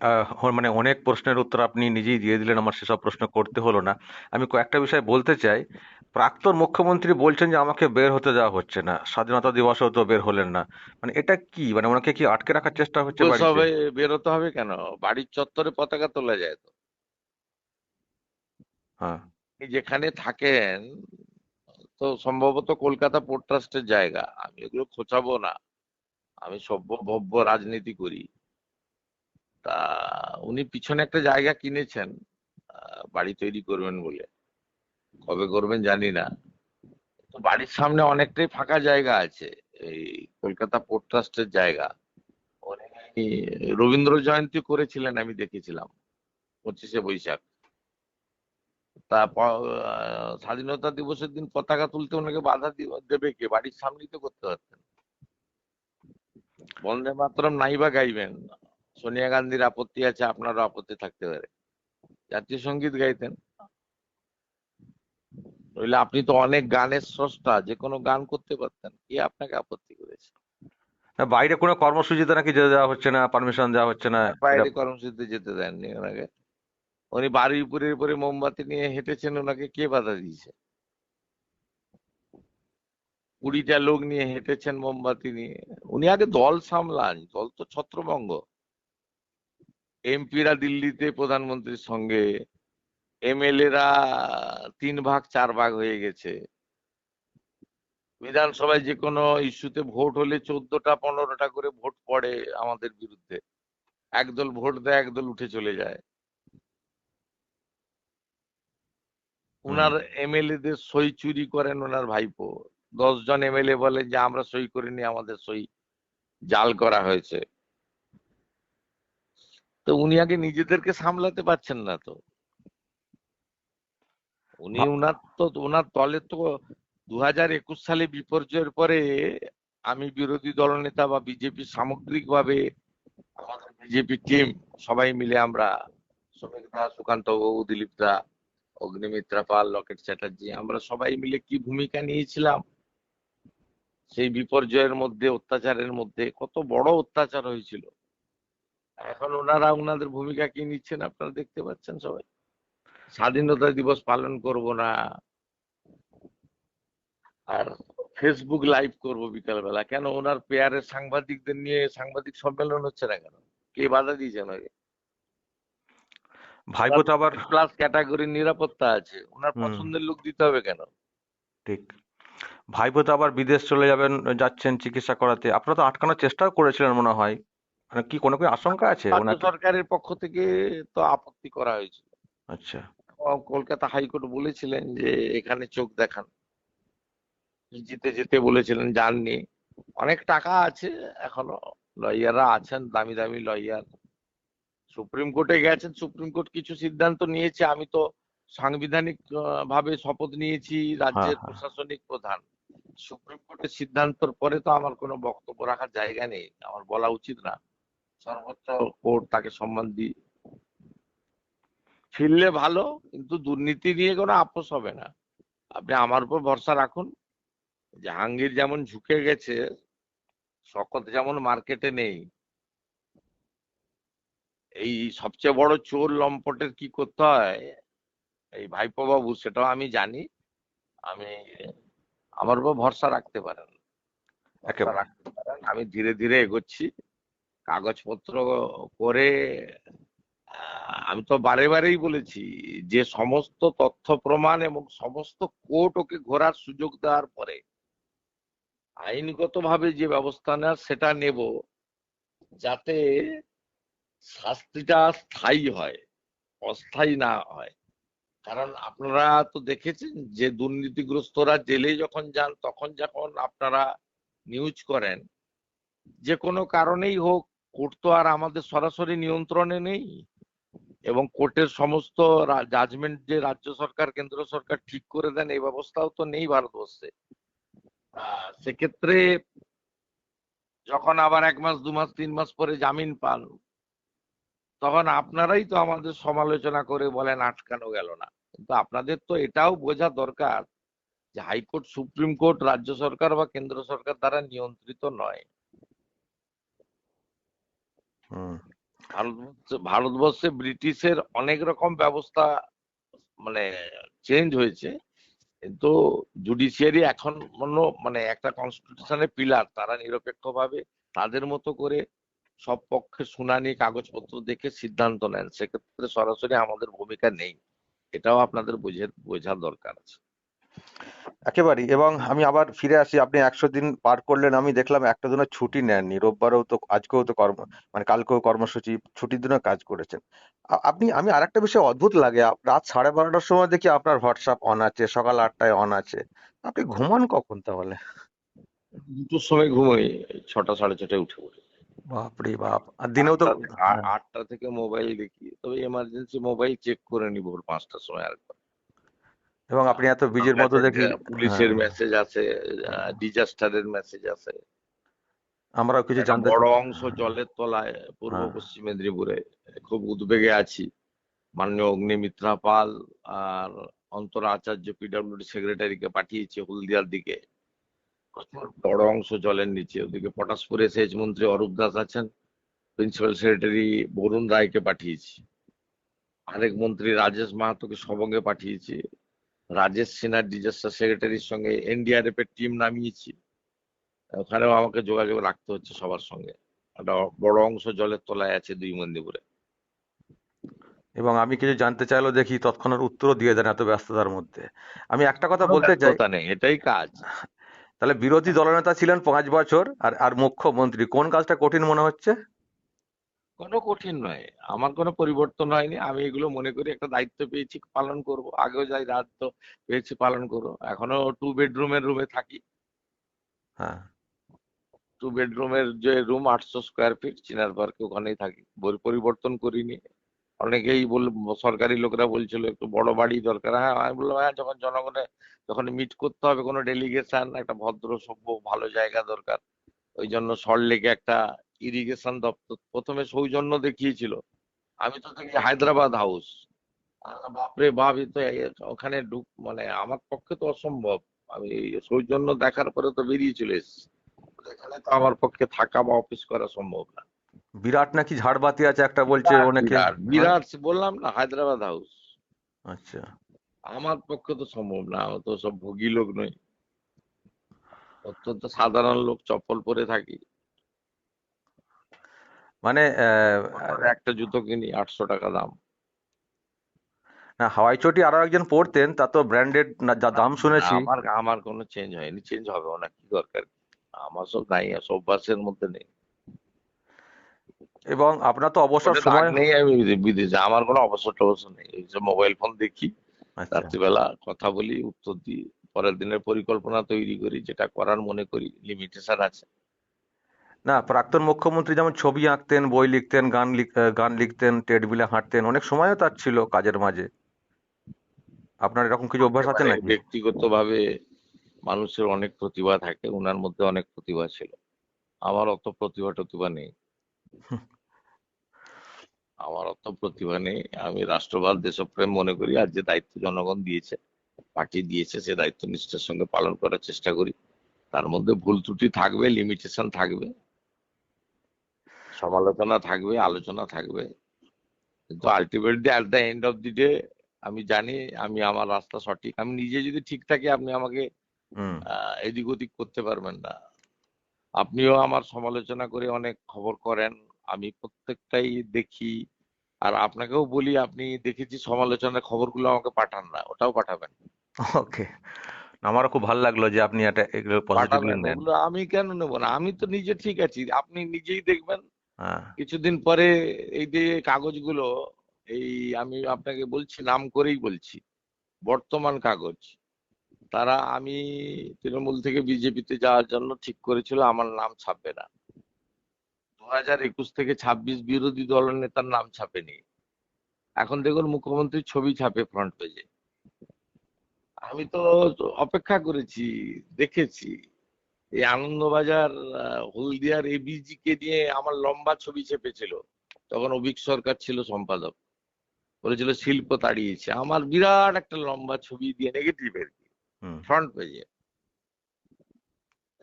মানে অনেক প্রশ্নের উত্তর আপনি নিজেই দিয়ে দিলেন, আমার সেসব প্রশ্ন করতে হলো না। আমি কয়েকটা বিষয় বলতে চাই। প্রাক্তন মুখ্যমন্ত্রী বলছেন যে আমাকে বের হতে দেওয়া হচ্ছে না, স্বাধীনতা দিবসেও তো বের হলেন না। মানে এটা কি, মানে ওনাকে কি আটকে রাখার চেষ্টা হচ্ছে বাড়িতে? সবে বেরোতে হবে কেন? বাড়ির চত্বরে পতাকা তোলা যায় তো। হ্যাঁ। আপনি যেখানে থাকেন, তো সম্ভবত কলকাতা পোর্ট ট্রাস্টের জায়গা, আমি এগুলো খোঁচাবো না। আমি সভ্য ভব্য রাজনীতি করি। তা উনি পিছনে একটা জায়গা কিনেছেন বাড়ি তৈরি করবেন বলে। কবে করবেন জানি না। তো বাড়ির সামনে অনেকটাই ফাঁকা জায়গা আছে, এই কলকাতা পোর্ট ট্রাস্টের জায়গা। উনি রবীন্দ্র জয়ন্তী করেছিলেন, আমি দেখেছিলাম 25শে বৈশাখ। তা স্বাধীনতা দিবসের দিন পতাকা তুলতে ওনাকে বাধা দেবে কে? বাড়ির সামনেই তো করতে পারতেন। বন্দে মাতরম নাই বা গাইবেন, সোনিয়া গান্ধীর আপত্তি আছে, আপনারও আপত্তি থাকতে পারে, জাতীয় সঙ্গীত গাইতেন। নইলে আপনি তো অনেক গানের স্রষ্টা, যে কোনো গান করতে পারতেন, কে আপনাকে আপত্তি করেছে? না, বাইরে কোনো কর্মসূচিতে নাকি যেতে দেওয়া হচ্ছে না, পারমিশন দেওয়া হচ্ছে না। এটা বাইরে কর্মসূচিতে যেতে দেননি ওনাকে। উনি বাড়ির উপরে উপরে মোমবাতি নিয়ে হেঁটেছেন, ওনাকে কে বাধা দিয়েছে? 20টা লোক নিয়ে হেঁটেছেন মোমবাতি নিয়ে। উনি আগে দল সামলান, দল তো ছত্রভঙ্গ। এমপিরা দিল্লিতে প্রধানমন্ত্রীর সঙ্গে, এমএলএ রা 3 ভাগ 4 ভাগ হয়ে গেছে। বিধানসভায় যে কোনো ইস্যুতে ভোট হলে 14টা 15টা করে ভোট পড়ে আমাদের বিরুদ্ধে। একদল ভোট দেয়, একদল উঠে চলে যায়। হুম। উনার এমএলএ দের সই চুরি করেন ওনার ভাইপো। 10 জন এমএলএ বলেন যে আমরা সই করিনি, আমাদের সই জাল করা হয়েছে। তো উনি আগে নিজেদেরকে সামলাতে পারছেন না তো। উনি ভা- ওনার দলে তো 2021 সালে বিপর্যয়ের পরে আমি বিরোধী দলনেতা বা বিজেপি সামগ্রিকভাবে, আমাদের বিজেপি টিম সবাই মিলে আমরা, শ্রমিক দা, সুকান্ত বাবু, দিলীপ দা, অগ্নিমিত্রা পাল, লকেট চ্যাটার্জি, আমরা সবাই মিলে কি ভূমিকা নিয়েছিলাম সেই বিপর্যয়ের মধ্যে, অত্যাচারের মধ্যে। কত বড় অত্যাচার হয়েছিল। এখন ওনারা ওনাদের ভূমিকা কি নিচ্ছেন আপনারা দেখতে পাচ্ছেন সবাই। স্বাধীনতা দিবস পালন করব না, আর ফেসবুক লাইভ করব বিকালবেলা। কেন ওনার পেয়ারের সাংবাদিকদের নিয়ে সাংবাদিক সম্মেলন হচ্ছে না কেন? কে বাধা দিয়েছে ওনাকে? ভাইপো তো আবার। প্লাস ক্যাটাগরির নিরাপত্তা আছে, ওনার হুম। পছন্দের লোক দিতে হবে কেন? ঠিক। ভাইপো তো আবার বিদেশ চলে যাচ্ছেন চিকিৎসা করাতে, আপনারা তো আটকানোর চেষ্টাও করেছিলেন মনে হয়। মানে কি কোনো কি আশঙ্কা আছে রাজ্য ওনাকে? সরকারের পক্ষ থেকে তো আপত্তি করা হয়েছিল। আচ্ছা। কলকাতা হাইকোর্ট বলেছিলেন যে এখানে চোখ দেখান, জিতে যেতে বলেছিলেন, যাননি। অনেক টাকা আছে এখনো, লয়াররা আছেন, দামি দামি লয়ার। সুপ্রিম কোর্টে গেছেন, সুপ্রিম কোর্ট কিছু সিদ্ধান্ত নিয়েছে। আমি তো সাংবিধানিক ভাবে শপথ নিয়েছি হ্যাঁ, রাজ্যের হ্যাঁ। প্রশাসনিক প্রধান। সুপ্রিম কোর্টের সিদ্ধান্তর পরে তো আমার কোনো বক্তব্য রাখার জায়গা নেই, আমার বলা উচিত না। সর্বোচ্চ কোর্ট, তাকে সম্মান দিই। ফিরলে ভালো, কিন্তু দুর্নীতি নিয়ে কোনো আপোষ হবে না। আপনি আমার উপর ভরসা রাখুন। জাহাঙ্গীর যেমন ঝুঁকে গেছে, শকত যেমন মার্কেটে নেই। এই সবচেয়ে বড় চোর লম্পটের কি করতে হয় এই ভাইপো বাবু, সেটাও আমি জানি। আমি, আমার উপর ভরসা রাখতে পারেন, ভরসা একেবারে। রাখতে পারেন। আমি ধীরে ধীরে এগোচ্ছি কাগজপত্র করে। আমি তো বারে বারেই বলেছি যে সমস্ত তথ্য প্রমাণ এবং সমস্ত কোর্ট ওকে ঘোরার সুযোগ দেওয়ার পরে আইনগতভাবে যে ব্যবস্থা নেওয়ার সেটা নেব, যাতে শাস্তিটা স্থায়ী হয়, অস্থায়ী না হয়। কারণ আপনারা তো দেখেছেন যে দুর্নীতিগ্রস্তরা জেলে যখন যান, তখন যখন আপনারা নিউজ করেন, যে কোনো কারণেই হোক, কোর্ট তো আর আমাদের সরাসরি নিয়ন্ত্রণে নেই, এবং কোর্টের সমস্ত জাজমেন্ট যে রাজ্য সরকার কেন্দ্র সরকার ঠিক করে দেন, এই ব্যবস্থাও তো নেই ভারতবর্ষে। সেক্ষেত্রে যখন আবার 1 মাস 2 মাস 3 মাস পরে জামিন পান, তখন আপনারাই তো আমাদের সমালোচনা করে বলেন আটকানো গেল না। কিন্তু আপনাদের তো এটাও বোঝা দরকার যে হাইকোর্ট, সুপ্রিম কোর্ট রাজ্য সরকার বা কেন্দ্র সরকার দ্বারা নিয়ন্ত্রিত নয়। হুম। ভারতবর্ষে ব্রিটিশের অনেক রকম ব্যবস্থা মানে চেঞ্জ হয়েছে, কিন্তু জুডিশিয়ারি এখন মানে একটা কনস্টিটিউশনের পিলার। তারা নিরপেক্ষভাবে তাদের মতো করে সব পক্ষে শুনানি, কাগজপত্র দেখে সিদ্ধান্ত নেন। সেক্ষেত্রে সরাসরি আমাদের ভূমিকা নেই, এটাও আপনাদের বোঝার দরকার আছে। একেবারেই। এবং আমি আবার ফিরে আসি, আপনি 100 দিন পার করলেন, আমি দেখলাম একটা দিনের ছুটি নেননি, রোববারেও তো, আজকেও তো মানে কালকেও কর্মসূচি, ছুটির দিনেও কাজ করেছেন। আপনি, আমি আরেকটা বিষয় অদ্ভুত লাগে, রাত 12:30টার সময় দেখি আপনার হোয়াটসঅ্যাপ অন আছে, সকাল 8টায় অন আছে। আপনি ঘুমান কখন তাহলে? 2টোর সময় ঘুমোই, 6টা 6:30টায় উঠে পড়ি। বাপরে বাপ! আর দিনেও তো। 8টা থেকে মোবাইল দেখি, তবে এমার্জেন্সি মোবাইল চেক করে নি ভোর 5টার সময় আরেকবার। এবং আপনি এত বিজির মতো দেখি। পুলিশের হ্যাঁ, মেসেজ আছে, ডিজাস্টারের মেসেজ আছে। আমরাও কিছু একটা জানতে। বড় অংশ জলের তলায় পূর্ব হ্যাঁ। পশ্চিম মেদিনীপুরে। খুব উদ্বেগে আছি। মাননীয় অগ্নিমিত্রা পাল আর অন্তরা আচার্য পিডব্লিউডি সেক্রেটারিকে পাঠিয়েছি হলদিয়ার দিকে। প্রচুর বড় অংশ জলের নিচে। ওদিকে পটাশপুরে সেচ মন্ত্রী অরূপ দাস আছেন, প্রিন্সিপাল সেক্রেটারি বরুণ রায়কে পাঠিয়েছি, আরেক মন্ত্রী রাজেশ মাহাতোকে সবঙ্গে পাঠিয়েছি, রাজেশ সিনহার ডিজাস্টার সেক্রেটারির সঙ্গে এনডিআরএফ এর টিম নামিয়েছি। ওখানেও আমাকে যোগাযোগ রাখতে হচ্ছে সবার সঙ্গে। একটা বড় অংশ জলের তলায় আছে 2 মেদিনীপুরে। এবং আমি কিছু জানতে চাইলেও দেখি তৎক্ষণাৎ উত্তরও দিয়ে দেন এত ব্যস্ততার মধ্যে। আমি একটা কথা কোনো বলতে চাই, ব্যস্ততা নেই, এটাই কাজ। তাহলে বিরোধী দলনেতা ছিলেন 5 বছর, আর আর মুখ্যমন্ত্রী, কোন কাজটা কঠিন মনে হচ্ছে? কোনো কঠিন নয়, আমার কোনো পরিবর্তন হয়নি। আমি এগুলো মনে করি একটা দায়িত্ব পেয়েছি, পালন করব। আগেও যাই দায়িত্ব পেয়েছি পালন করবো। এখনো 2 বেডরুমের রুমে থাকি। হ্যাঁ। 2 বেডরুমের যে রুম 800 স্কোয়ার ফিট চিনার পার্কে, ওখানেই থাকি, পরিবর্তন করিনি। অনেকেই সরকারি লোকরা বলছিল একটু বড় বাড়ি দরকার। হ্যাঁ, আমি বললাম হ্যাঁ, যখন জনগণের, যখন মিট করতে হবে কোনো ডেলিগেশন, একটা ভদ্র সভ্য ভালো জায়গা দরকার। ওই জন্য সল্টলেকে একটা ইরিগেশন দপ্তর প্রথমে সৌজন্য দেখিয়েছিল। আমি তো দেখি হায়দ্রাবাদ হাউস। বাপরে বাপ, এ তো ওখানে মানে আমার পক্ষে তো অসম্ভব। আমি সৌজন্য দেখার পরে তো বেরিয়ে চলে এসেছি। এখানে তো আমার পক্ষে থাকা বা অফিস করা সম্ভব না। বিরাট নাকি ঝাড়বাতি আছে একটা বলছে বিরাট অনেকে। বিরাট হ্যাঁ। বিরাট, বললাম না হায়দ্রাবাদ হাউস। আচ্ছা। আমার পক্ষে তো সম্ভব না, আমি তো সব ভোগী লোক নই, অত্যন্ত সাধারণ লোক, চপ্পল পরে থাকি। মানে বছরে একটা জুতো কিনি 800 টাকা দাম। না, হাওয়াই চটি আরো একজন পরতেন, তা তো ব্র্যান্ডেড না, যা দাম শুনেছি। আমার আমার কোনো চেঞ্জ হয়নি, চেঞ্জ হবেও না, কি দরকার। আমার সব নাই, অভ্যাসের মধ্যে নেই। এবং আপনার তো অবসর ওটা দাগ সময়। নেই, আমি বিদেশে আমার কোনো অবসর টবসর নেই। এই যে মোবাইল ফোন দেখি, আচ্ছা। রাত্রিবেলা কথা বলি, উত্তর দিই, পরের দিনের পরিকল্পনা তৈরি করি, যেটা করার মনে করি। লিমিটেশন আছে। না, প্রাক্তন মুখ্যমন্ত্রী যেমন ছবি আঁকতেন, বই লিখতেন, গান লিখতেন, ট্রেডমিলে হাঁটতেন, অনেক সময়ও তার ছিল কাজের মাঝে। আপনার এরকম কিছু অভ্যাস আছে একেবারে নাকি? ব্যক্তিগতভাবে মানুষের অনেক প্রতিভা থাকে, ওনার মধ্যে অনেক প্রতিভা ছিল। আমার অত প্রতিভা টতিভা নেই, আমার অত প্রতিভা নেই। আমি রাষ্ট্রবাদ দেশপ্রেম মনে করি, আর যে দায়িত্ব জনগণ দিয়েছে, পার্টি দিয়েছে, সে দায়িত্ব নিষ্ঠার সঙ্গে পালন করার চেষ্টা করি। তার মধ্যে ভুল ত্রুটি থাকবে, লিমিটেশন থাকবে, সমালোচনা থাকবে, আলোচনা থাকবে, কিন্তু ultimately at the end of the day আমি জানি আমি আমার রাস্তা সঠিক। আমি নিজে যদি ঠিক থাকি আপনি আমাকে হুম। এদিক ওদিক করতে পারবেন না। আপনিও আমার সমালোচনা করে অনেক খবর করেন, আমি প্রত্যেকটাই দেখি। আর আপনাকেও বলি, আপনি দেখেছি সমালোচনার খবরগুলো আমাকে পাঠান না, ওটাও পাঠাবেন। ওকে, আমারও খুব ভালো লাগলো যে আপনি এটা এগুলো পজিটিভলি পাঠাবেন, নেন। ওগুলো আমি কেন নেব না? আমি তো নিজে ঠিক আছি, আপনি নিজেই দেখবেন হ্যাঁ। কিছুদিন পরে এই যে কাগজগুলো, এই আমি আপনাকে বলছি, নাম করেই বলছি, বর্তমান কাগজ, তারা আমি তৃণমূল থেকে বিজেপিতে যাওয়ার জন্য ঠিক করেছিল আমার নাম ছাপবে না। 2021 থেকে 26 বিরোধী দলনেতার নাম ছাপেনি। এখন দেখুন মুখ্যমন্ত্রীর ছবি ছাপে ফ্রন্ট পেজে। আমি তো অপেক্ষা করেছি, দেখেছি। এই আনন্দবাজার হলদিয়ার এবিজি কে নিয়ে আমার লম্বা ছবি চেপেছিল, তখন অভিক সরকার ছিল সম্পাদক, বলেছিল শিল্প তাড়িয়েছে, আমার বিরাট একটা লম্বা ছবি দিয়ে নেগেটিভ আর কি, হুম। ফ্রন্ট পেজে।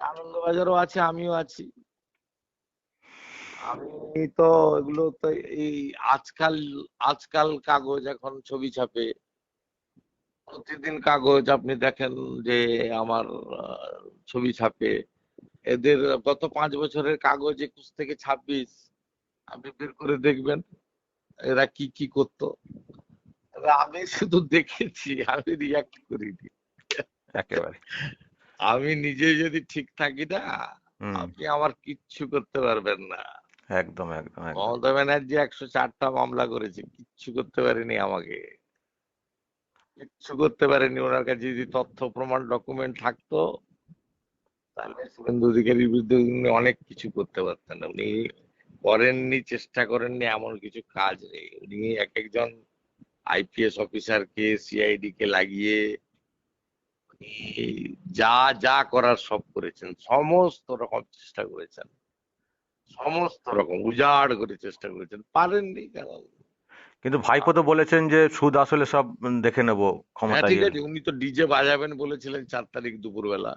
আনন্দবাজারও আছে, আমিও আছি। আমি তো এগুলো তো এই আজকাল আজকাল কাগজ এখন ছবি ছাপে, প্রতিদিন কাগজ আপনি দেখেন যে আমার ছবি ছাপে। এদের গত 5 বছরের কাগজ 21 থেকে 26 আপনি বের করে দেখবেন এরা কি কি করতো। তবে আমি শুধু দেখেছি, আমি রিয়াক্ট করিনি। একেবারে। আমি নিজে যদি ঠিক থাকি না, হুম। আপনি আমার কিচ্ছু করতে পারবেন না। একদম একদম একদম। মমতা ব্যানার্জি 104টা মামলা করেছে, কিচ্ছু করতে পারেনি আমাকে, কিচ্ছু করতে পারেনি। ওনার কাছে যদি তথ্য প্রমাণ ডকুমেন্ট থাকতো তাহলে শুভেন্দু অধিকারীর বিরুদ্ধে উনি অনেক কিছু করতে পারতেন। উনি করেননি, চেষ্টা করেননি, এমন কিছু কাজ নেই। উনি এক একজন আইপিএস অফিসারকে, সিআইডি কে লাগিয়ে উনি যা যা করার সব করেছেন, সমস্ত রকম চেষ্টা করেছেন, সমস্ত রকম উজাড় করে চেষ্টা করেছেন, পারেননি কেন? কিন্তু ভাইপো তো বলেছেন যে সুদ আসলে সব দেখে নেব হ্যাঁ ক্ষমতায় ঠিক গেলে। আছে, উনি তো ডিজে বাজাবেন বলেছিলেন 4 তারিখ দুপুরবেলা।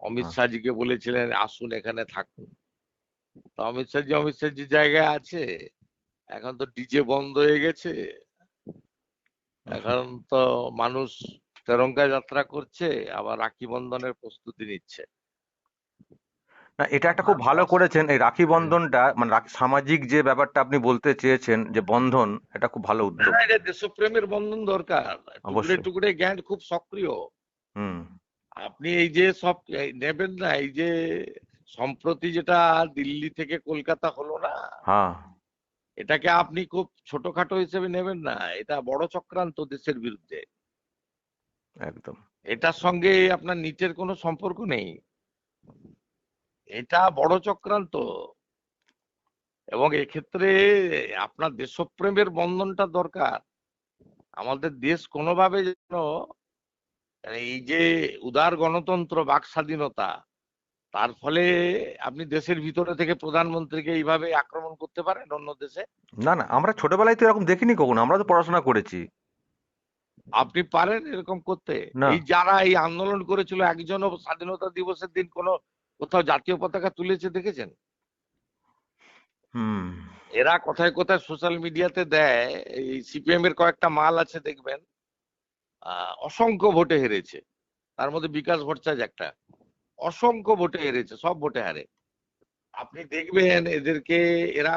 অমিত হ্যাঁ। শাহজিকে বলেছিলেন আসুন এখানে থাকুন। তো অমিত শাহজি জায়গায় আছে। এখন তো ডিজে বন্ধ হয়ে গেছে, এখন তো মানুষ তেরঙ্গা যাত্রা করছে, আবার রাখি বন্ধনের প্রস্তুতি নিচ্ছে। না, এটা একটা খুব ভালো করেছেন এই রাখি বন্ধনটা, মানে সামাজিক যে ব্যাপারটা আপনি বলতে চেয়েছেন যে বন্ধন, এটা খুব ভালো উদ্যোগ। হ্যাঁ, এটা দেশপ্রেমের বন্ধন দরকার। টুকরে অবশ্যই। টুকরে জ্ঞান খুব সক্রিয়। হুম। আপনি এই যে সব নেবেন না, এই যে সম্প্রতি যেটা দিল্লি থেকে কলকাতা হলো না, হ্যাঁ। এটাকে আপনি খুব ছোটখাটো হিসেবে নেবেন না, এটা বড় চক্রান্ত দেশের বিরুদ্ধে। একদম। এটার সঙ্গে আপনার নিটের কোনো সম্পর্ক নেই, এটা বড় চক্রান্ত। এবং এক্ষেত্রে আপনার দেশপ্রেমের বন্ধনটা দরকার। আমাদের দেশ কোনোভাবে যেন এই যে উদার গণতন্ত্র, বাক স্বাধীনতা, তার ফলে আপনি দেশের ভিতরে থেকে প্রধানমন্ত্রীকে এইভাবে আক্রমণ করতে পারেন অন্য দেশে? না না, আমরা ছোটবেলায় তো এরকম দেখিনি কখনো, আমরা তো পড়াশোনা করেছি। আপনি পারেন এরকম করতে? না। এই যারা এই আন্দোলন করেছিল, একজনও স্বাধীনতা দিবসের দিন কোথাও জাতীয় পতাকা তুলেছে দেখেছেন? হুম। এরা কোথায় কোথায় সোশ্যাল মিডিয়াতে দেয়। এই সিপিএম এর কয়েকটা মাল আছে দেখবেন, অসংখ্য ভোটে হেরেছে, তার মধ্যে বিকাশ ভট্টাচার্য একটা, অসংখ্য ভোটে হেরেছে, সব ভোটে হারে। আপনি দেখবেন এদেরকে, এরা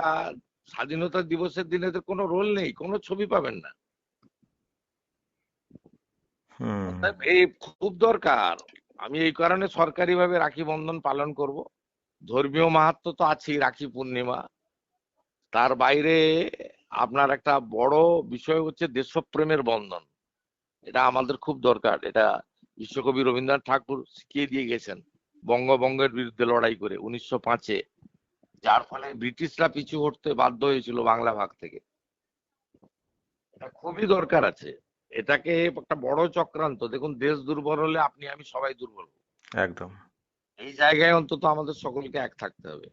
স্বাধীনতা দিবসের দিন এদের কোনো রোল নেই, কোনো ছবি পাবেন না। হুম। অতএব এই খুব দরকার। আমি এই কারণে সরকারিভাবে রাখি বন্ধন পালন করব। ধর্মীয় মাহাত্ম্য তো আছেই রাখি পূর্ণিমা, তার বাইরে আপনার একটা বড় বিষয় হচ্ছে দেশপ্রেমের বন্ধন। এটা আমাদের খুব দরকার। এটা বিশ্বকবি রবীন্দ্রনাথ ঠাকুর শিখিয়ে দিয়ে গেছেন বঙ্গভঙ্গের বিরুদ্ধে লড়াই করে 1905-এ, যার ফলে ব্রিটিশরা পিছু হটতে বাধ্য হয়েছিল বাংলা ভাগ থেকে। এটা খুবই দরকার আছে। এটাকে একটা বড় চক্রান্ত। দেখুন, দেশ দুর্বল হলে আপনি আমি সবাই দুর্বল হব। একদম। এই জায়গায় অন্তত আমাদের সকলকে এক থাকতে হবে।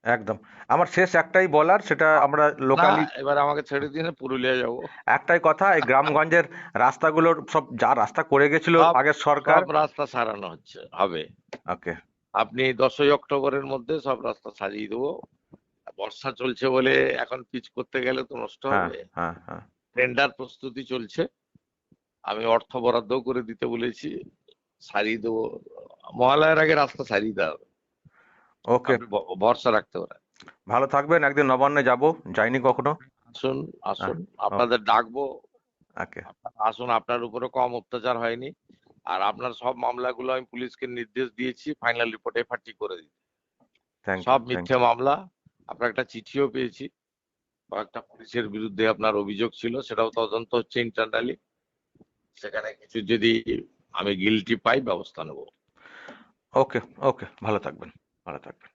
একদম। আমার শেষ একটাই বলার, সেটা আমরা না, লোকালি এবার আমাকে ছেড়ে দিন, পুরুলিয়া যাব। একটাই কথা, এই গ্রামগঞ্জের রাস্তাগুলোর সব যা রাস্তা করে গেছিল সব আগের সরকার। সব রাস্তা সারানো হবে। ওকে। আপনি 10ই অক্টোবরের মধ্যে সব রাস্তা সারিয়ে দেবো। বর্ষা চলছে বলে এখন পিচ করতে গেলে তো নষ্ট হ্যাঁ, হবে। হ্যাঁ, হ্যাঁ। টেন্ডার প্রস্তুতি চলছে, আমি অর্থ বরাদ্দ করে দিতে বলেছি, সারিয়ে দেবো। মহালয়ার আগে রাস্তা সারিয়ে দেওয়া হবে, ওকে। আপনি ভরসা রাখতে পারেন। ভালো থাকবেন, একদিন নবান্নে যাব, যাইনি কখনো। আসুন, হ্যাঁ। আসুন, আপনাদের ডাকবো। ওকে। আসুন, আপনার উপরে কম অত্যাচার হয়নি। আর আপনার সব মামলাগুলো আমি পুলিশকে নির্দেশ দিয়েছি ফাইনাল রিপোর্ট এফআরটি করে দিতে। থ্যাংক ইউ, সব থ্যাংক মিথ্যে ইউ। মামলা। আপনার একটা চিঠিও পেয়েছি, কয়েকটা পুলিশের বিরুদ্ধে আপনার অভিযোগ ছিল, সেটাও তদন্ত হচ্ছে ইন্টারনালি। সেখানে কিছু যদি আমি গিলটি পাই, ব্যবস্থা নেব। ওকে, ওকে, ভালো থাকবেন, ভালো থাকবেন।